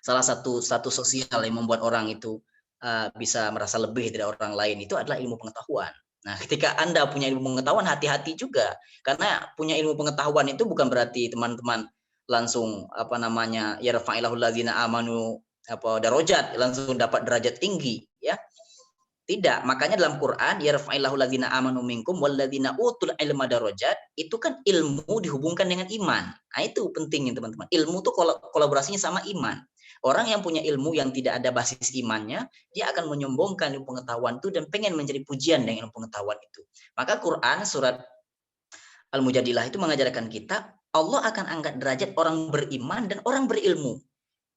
Salah satu status sosial yang membuat orang itu bisa merasa lebih dari orang lain itu adalah ilmu pengetahuan. Nah, ketika Anda punya ilmu pengetahuan, hati-hati juga. Karena punya ilmu pengetahuan itu bukan berarti teman-teman langsung yarfa'illahu allazina amanu darajat, langsung dapat derajat tinggi ya. Tidak, makanya dalam Quran yarfa'illahu allazina amanu minkum walladzina utul ilma darajat, itu kan ilmu dihubungkan dengan iman. Nah, itu pentingnya teman-teman. Ilmu itu kolaborasinya sama iman. Orang yang punya ilmu yang tidak ada basis imannya, dia akan menyombongkan ilmu pengetahuan itu dan pengen menjadi pujian dengan ilmu pengetahuan itu. Maka Quran surat Al-Mujadilah itu mengajarkan kita, Allah akan angkat derajat orang beriman dan orang berilmu.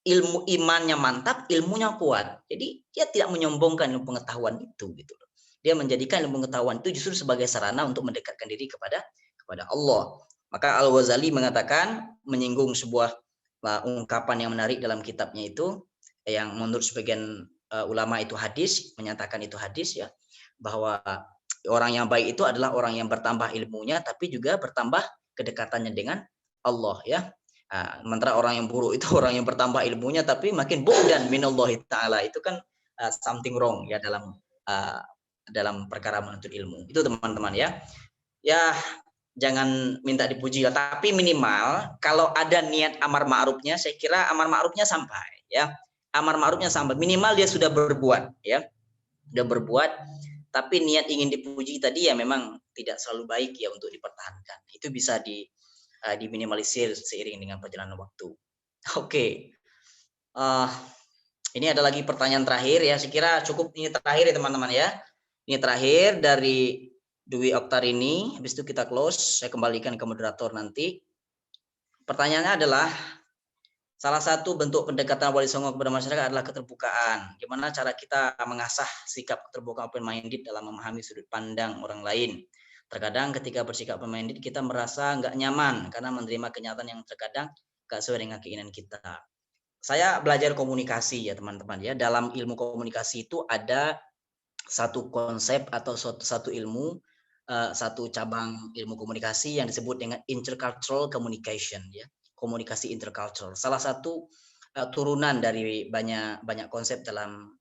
Ilmu imannya mantap, ilmunya kuat. Jadi dia tidak menyombongkan ilmu pengetahuan itu gitu loh. Dia menjadikan ilmu pengetahuan itu justru sebagai sarana untuk mendekatkan diri kepada Allah. Maka Al-Ghazali mengatakan, menyinggung sebuah ungkapan yang menarik dalam kitabnya itu, yang menurut sebagian ulama itu hadis, menyatakan itu hadis ya, bahwa orang yang baik itu adalah orang yang bertambah ilmunya tapi juga bertambah kedekatannya dengan Allah ya. Sementara orang yang buruk itu orang yang bertambah ilmunya tapi makin bu'dan minallahi ta'ala, itu kan something wrong ya dalam perkara menuntut ilmu. Itu teman-teman ya. Ya, jangan minta dipuji lah, tapi minimal kalau ada niat amar ma'rufnya, saya kira amar ma'rufnya sampai ya. Amar ma'rufnya sampai, minimal dia sudah berbuat ya. Sudah berbuat, tapi niat ingin dipuji tadi ya memang tidak selalu baik ya untuk dipertahankan. Itu bisa diminimalisir seiring dengan perjalanan waktu. Oke. Ini ada lagi pertanyaan terakhir ya. Saya kira cukup ini terakhir ya teman-teman ya. Ini terakhir dari Dwi Oktarini. Habis itu kita close. Saya kembalikan ke moderator nanti. Pertanyaannya adalah, salah satu bentuk pendekatan Wali Songo kepada masyarakat adalah keterbukaan. Gimana cara kita mengasah sikap keterbukaan open-minded dalam memahami sudut pandang orang lain? Terkadang ketika bersikap open-minded kita merasa nggak nyaman karena menerima kenyataan yang terkadang nggak sesuai dengan keinginan kita. Saya belajar komunikasi ya teman-teman ya. Dalam ilmu komunikasi itu ada satu konsep atau satu ilmu, satu cabang ilmu komunikasi yang disebut dengan intercultural communication, ya, komunikasi intercultural. Salah satu turunan dari banyak konsep dalam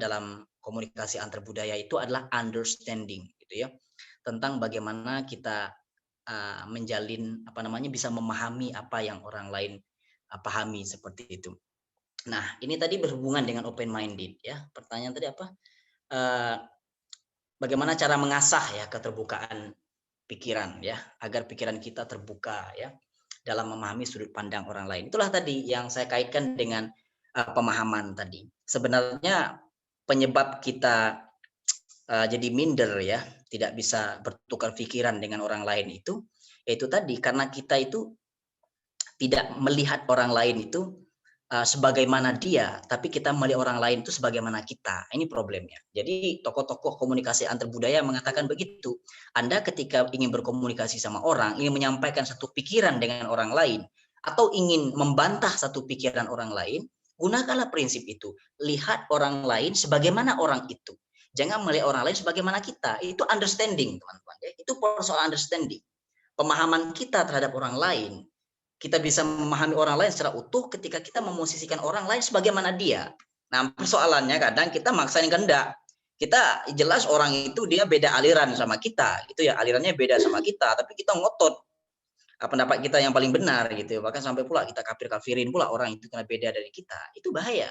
dalam komunikasi antar budaya itu adalah understanding, gitu ya, tentang bagaimana kita menjalin bisa memahami apa yang orang lain pahami, seperti itu. Nah, ini tadi berhubungan dengan open minded, ya. Pertanyaan tadi apa? Bagaimana cara mengasah ya keterbukaan pikiran, ya, agar pikiran kita terbuka, ya, dalam memahami sudut pandang orang lain. Itulah tadi yang saya kaitkan dengan pemahaman tadi. Sebenarnya penyebab kita jadi minder, ya, tidak bisa bertukar pikiran dengan orang lain itu, yaitu tadi karena kita itu tidak melihat orang lain itu sebagaimana dia, tapi kita melihat orang lain itu sebagaimana kita. Ini problemnya. Jadi tokoh-tokoh komunikasi antar budaya mengatakan begitu. Anda ketika ingin berkomunikasi sama orang, ingin menyampaikan satu pikiran dengan orang lain, atau ingin membantah satu pikiran orang lain, gunakanlah prinsip itu. Lihat orang lain sebagaimana orang itu. Jangan melihat orang lain sebagaimana kita. Itu understanding, teman-teman. Itu persoalan understanding. Pemahaman kita terhadap orang lain. Kita bisa memahami orang lain secara utuh ketika kita memosisikan orang lain sebagaimana dia. Nah, persoalannya kadang kita maksain kehendak. Kita jelas orang itu dia beda aliran sama kita, gitu ya, alirannya beda sama kita, tapi kita ngotot pendapat kita yang paling benar, gitu. Bahkan sampai pula kita kafir-kafirin pula orang itu karena beda dari kita. Itu bahaya.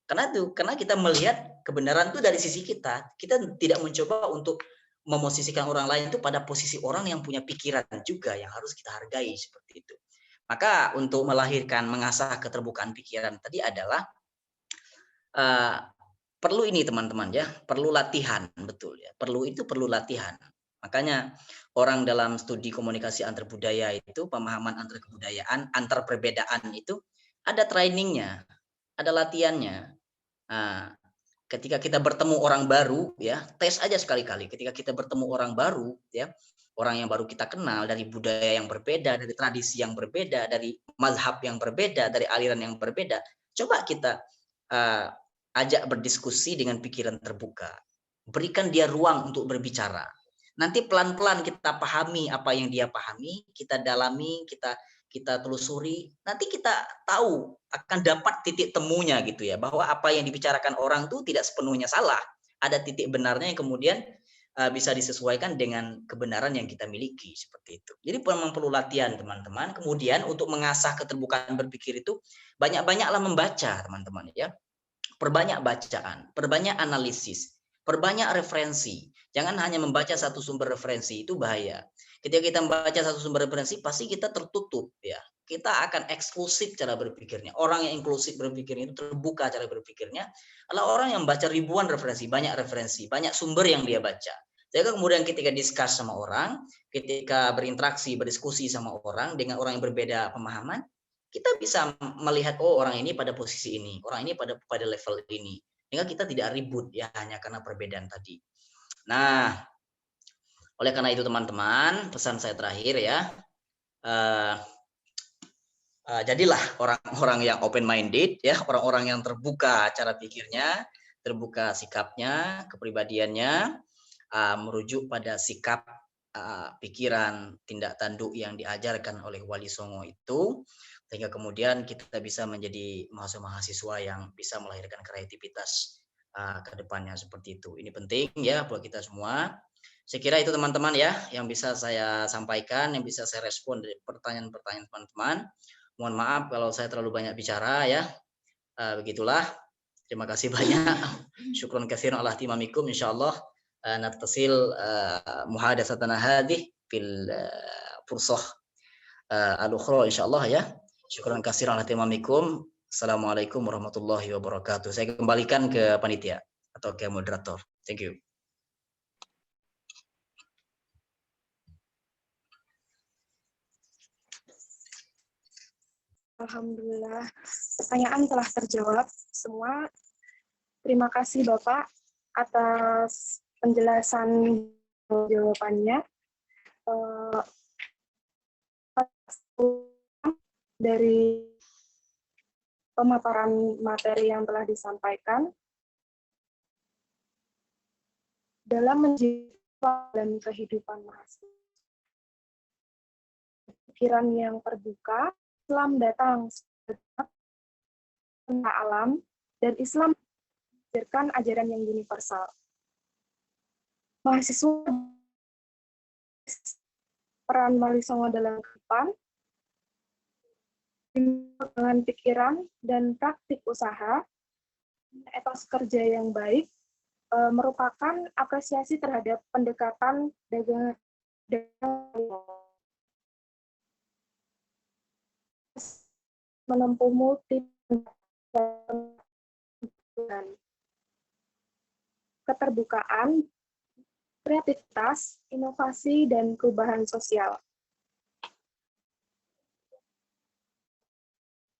Karena kita melihat kebenaran itu dari sisi kita. Kita tidak mencoba untuk memosisikan orang lain itu pada posisi orang yang punya pikiran juga yang harus kita hargai, seperti itu. Maka untuk melahirkan, mengasah keterbukaan pikiran tadi adalah perlu ini, teman-teman, ya, perlu latihan, betul ya. Perlu latihan. Makanya orang dalam studi komunikasi antar budaya itu, pemahaman antar kebudayaan, antar perbedaan itu ada trainingnya, ada latihannya. Ketika kita bertemu orang baru, ya, tes aja sekali-kali. Ketika kita bertemu orang baru, ya, orang yang baru kita kenal dari budaya yang berbeda, dari tradisi yang berbeda, dari mazhab yang berbeda, dari aliran yang berbeda, coba kita ajak berdiskusi dengan pikiran terbuka. Berikan dia ruang untuk berbicara. Nanti pelan-pelan kita pahami apa yang dia pahami, kita dalami, kita telusuri, nanti kita tahu akan dapat titik temunya, gitu ya, bahwa apa yang dibicarakan orang itu tidak sepenuhnya salah. Ada titik benarnya yang kemudian bisa disesuaikan dengan kebenaran yang kita miliki, seperti itu. Jadi memang perlu latihan, teman-teman. Kemudian untuk mengasah keterbukaan berpikir itu banyak-banyaklah membaca, teman-teman, ya. Perbanyak bacaan, perbanyak analisis, perbanyak referensi. Jangan hanya membaca satu sumber referensi, itu bahaya. Ketika kita membaca satu sumber referensi, pasti kita tertutup, ya. Kita akan eksklusif cara berpikirnya. Orang yang inklusif berpikirnya itu terbuka cara berpikirnya adalah orang yang baca ribuan referensi, banyak sumber yang dia baca. Jadi kemudian ketika discuss sama orang, ketika berinteraksi, berdiskusi sama orang dengan orang yang berbeda pemahaman, kita bisa melihat, oh, orang ini pada posisi ini, orang ini pada level ini. Sehingga kita tidak ribut, ya, hanya karena perbedaan tadi. Nah, oleh karena itu, teman-teman, pesan saya terakhir, ya, jadilah orang-orang yang open minded, ya, orang-orang yang terbuka cara pikirnya, terbuka sikapnya, kepribadiannya, merujuk pada sikap, pikiran, tindak tanduk yang diajarkan oleh Wali Songo itu, sehingga kemudian kita bisa menjadi mahasiswa yang bisa melahirkan kreativitas ke depannya, seperti itu. Ini penting, ya, buat kita semua. Saya kira itu, teman-teman, ya, yang bisa saya sampaikan, yang bisa saya respon dari pertanyaan-pertanyaan teman-teman. Mohon maaf kalau saya terlalu banyak bicara, ya. Begitulah. Terima kasih banyak. Syukron katsiran ala timamikum, insyaallah nattasil muhadatsatana hadhihi fil fursah al-ukhra, insyaallah, ya. Syukron katsiran ala timamikum. Assalamualaikum warahmatullahi wabarakatuh. Saya kembalikan ke panitia atau ke moderator. Thank you. Alhamdulillah, pertanyaan telah terjawab semua. Terima kasih Bapak atas penjelasan jawabannya. Dari pemaparan materi yang telah disampaikan, dalam menjiwa dan kehidupan mahasiswa. Pikiran yang terbuka, Islam datang tentang alam, dan Islam mengajarkan ajaran yang universal. Mahasiswa peran Wali Songo dalam kehidupan, dengan pikiran dan praktik usaha, etos kerja yang baik, merupakan apresiasi terhadap pendekatan dagang menempuh multi keterbukaan, kreativitas, inovasi, dan perubahan sosial.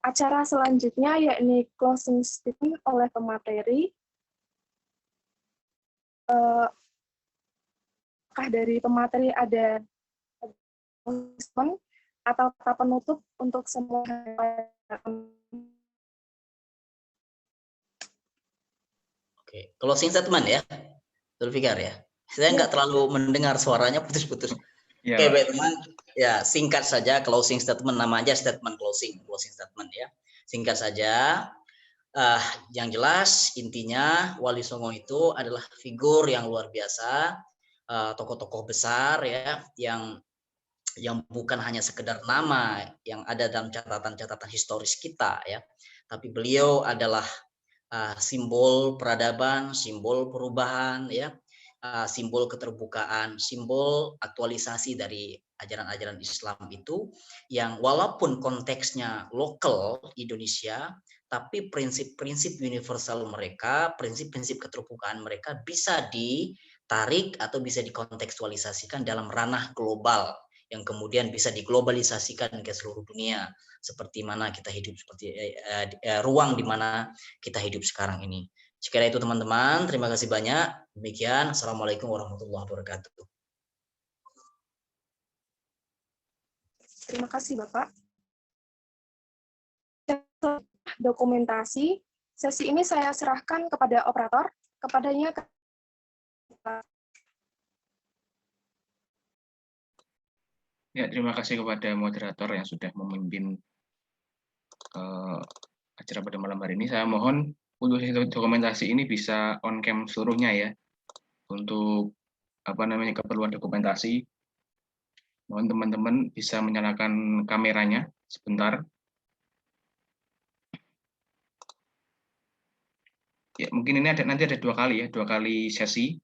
Acara selanjutnya yakni closing statement oleh pemateri. Apakah dari pemateri ada statement atau kata penutup untuk semua? Oke, closing statement ya, Zulfikar ya. Saya nggak terlalu mendengar suaranya putus-putus. Ya, Oke, baik teman. Ya, singkat saja closing statement, nama aja statement closing statement ya. Singkat saja. Yang jelas intinya Wali Songo itu adalah figur yang luar biasa, tokoh-tokoh besar ya, yang bukan hanya sekedar nama yang ada dalam catatan-catatan historis kita ya, tapi beliau adalah simbol peradaban, simbol perubahan ya, simbol keterbukaan, simbol aktualisasi dari ajaran-ajaran Islam itu yang walaupun konteksnya lokal Indonesia, tapi prinsip-prinsip universal mereka, prinsip-prinsip keterbukaan mereka bisa ditarik atau bisa dikontekstualisasikan dalam ranah global yang kemudian bisa diglobalisasikan ke seluruh dunia, seperti mana kita hidup, seperti ruang di mana kita hidup sekarang ini. Sekira itu teman-teman, terima kasih banyak. Demikian, Assalamualaikum warahmatullahi wabarakatuh. Terima kasih Bapak. Dokumentasi, sesi ini saya serahkan kepada operator, kepadanya. ya, terima kasih kepada moderator yang sudah memimpin acara pada malam hari ini. Saya mohon untuk dokumentasi ini bisa on cam seluruhnya ya, untuk keperluan dokumentasi. Mohon teman-teman bisa menyalakan kameranya sebentar. Ya, mungkin ini nanti ada dua kali sesi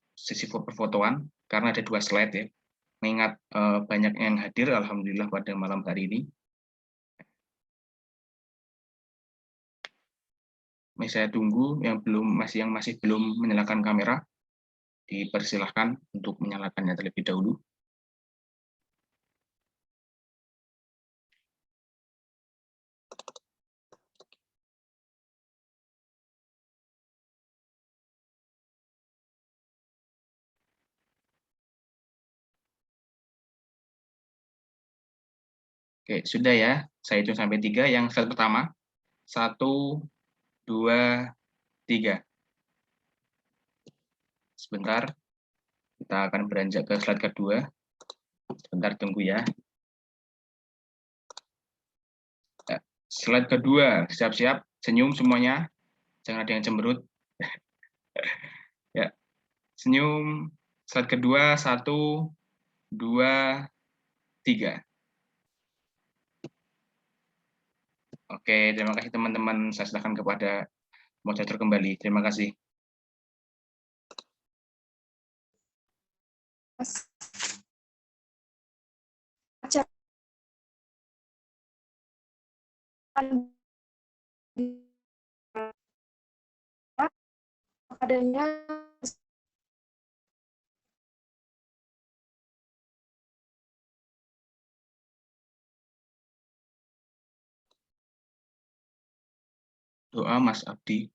perfotoan karena ada 2 slide ya. Mengingat banyak yang hadir, alhamdulillah pada malam hari ini. Saya tunggu yang masih belum menyalakan kamera, dipersilahkan untuk menyalakannya terlebih dahulu. Oke, sudah ya. Saya hitung sampai 3. Yang slide pertama, 1, 2, 3. Sebentar, kita akan beranjak ke slide kedua. Sebentar, tunggu ya. Slide kedua, siap-siap, senyum semuanya. Jangan ada yang cemberut. Ya, senyum. Slide kedua, 1, 2, 3. Oke, terima kasih teman-teman. Saya silakan kepada moderator kembali. Terima kasih. Adanya Doa Mas Abdi.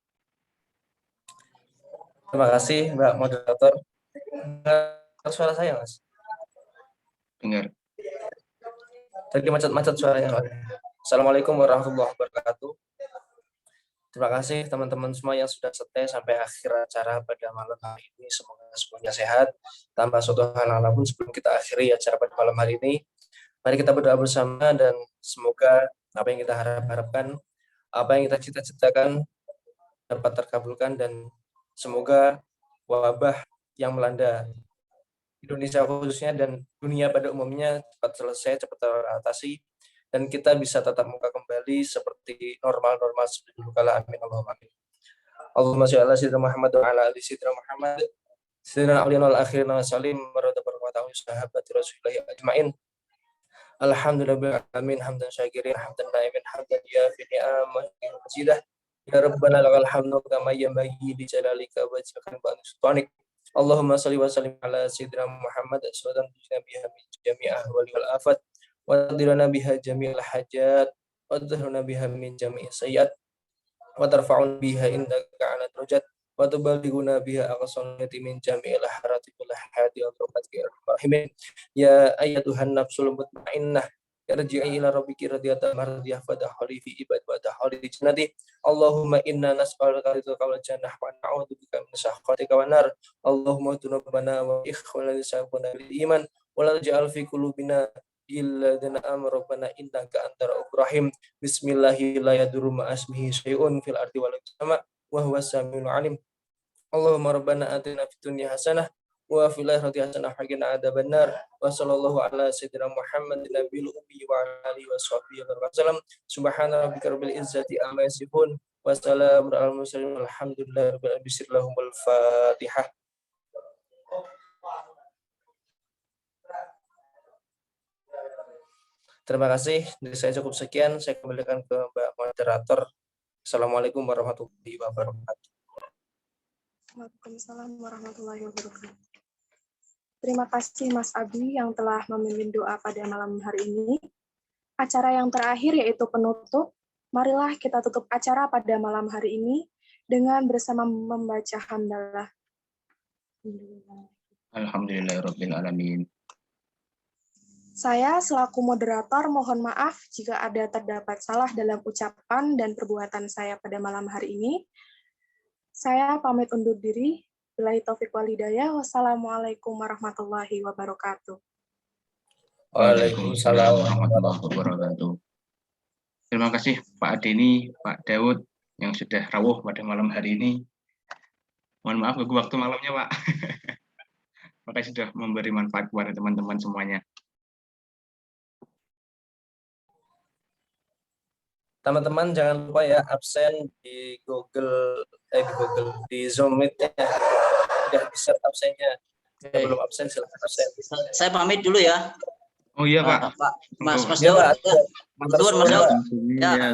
Terima kasih Mbak Moderator. Dengar suara saya Mas? Dengar. Tadi macet-macet suaranya. Assalamualaikum warahmatullahi wabarakatuh. Terima kasih teman-teman semua yang sudah setia sampai akhir acara pada malam hari ini. Semoga semuanya sehat tanpa suatu hal apapun. Sebelum kita akhiri acara pada malam hari ini, mari kita berdoa bersama dan semoga apa yang kita harapkan, apa yang kita cita-citakan dapat terkabulkan, dan semoga wabah yang melanda Indonesia khususnya dan dunia pada umumnya cepat selesai, cepat teratasi, dan kita bisa tatap muka kembali seperti normal-normal seperti dulu kala. Amin Allahumma amin. Allahumma sholli ala sayyidina Muhammad wa ala ali sayyidina Muhammad sayyidina awliyan wal akhirin wa salim marada barakatuhu sahabati Rasulillah ajmain. Alhamdulillah alamin hamdan syakirin hamdan naimin hamdan ya fi ni'amah majidah ya rabbana lakal hamdu kama yanbaghi li jalalika wa wajhika wa sultanik. Allahumma shalli wa sallim ala sayyidina Muhammad sallallahu alaihi wa min jami'ah wal afat wa dirana biha jami'al hajat wa dhahruna biha min jami'i sayyiat wa tarfa'un biha indaka ala darajat wa tuballighuna biha aqsannati min jami'il harati bil hadi wa rahimin. Ya ayyatuhan nafsul mutmainnah irji'i ila rabbiki radiyatan mardiyah fadkhuli fi ibad wa dkhuli jannati. Allahumma inna nas'aluka ridhaka wal jannah wa na'udzubika min sakhatika wan nar. Allahumma tunabana wa ikhwana lisabuna bil iman wa la taj'al fi qulubina illa dana amrobana innaka antar rahim. Bismillahi la yadurru ma'asmihi syai'un fil ardi wal sama wa huwa samiul alim. Allahumma rabbana atina fid dunya hasanah wa fil akhirati hasanah wa qina adzabannar. Wa sallallahu ala sayyidina Muhammadin nabiyil ummi wa ala alihi washabbihi wasallam. Subhana rabbika rabbil izzati amma yasifun wa salamun alal mursalin walhamdulillahi rabbil alamin. Bismillahirrahmanirrahim. Al-Fatihah. Terima kasih. Dari saya cukup sekian. Saya kembalikan ke Mbak Moderator. Assalamualaikum warahmatullahi wabarakatuh. Waalaikumsalam warahmatullahi wabarakatuh. Terima kasih Mas Abi yang telah memimpin doa pada malam hari ini. Acara yang terakhir yaitu penutup. Marilah kita tutup acara pada malam hari ini dengan bersama membaca hamdalah. Alhamdulillahirabbil alamin. Saya selaku moderator mohon maaf jika ada terdapat salah dalam ucapan dan perbuatan saya pada malam hari ini. Saya pamit undur diri. Billahi taufik wal hidayah. Wassalamualaikum warahmatullahi wabarakatuh. Waalaikumsalam warahmatullahi wabarakatuh. Terima kasih Pak Adeni, Pak Daud yang sudah rawuh pada malam hari ini. Mohon maaf ganggu waktu malamnya, Pak. Makasih sudah memberi manfaat kepada teman-teman semuanya. Teman-teman jangan lupa ya absen di di Zoom Meet-nya. Sudah bisa absennya. Belum absen silakan absen. Saya pamit dulu ya. Oh iya Pak. Mas Ya, Daud. Pak. Mas Daud. Ya.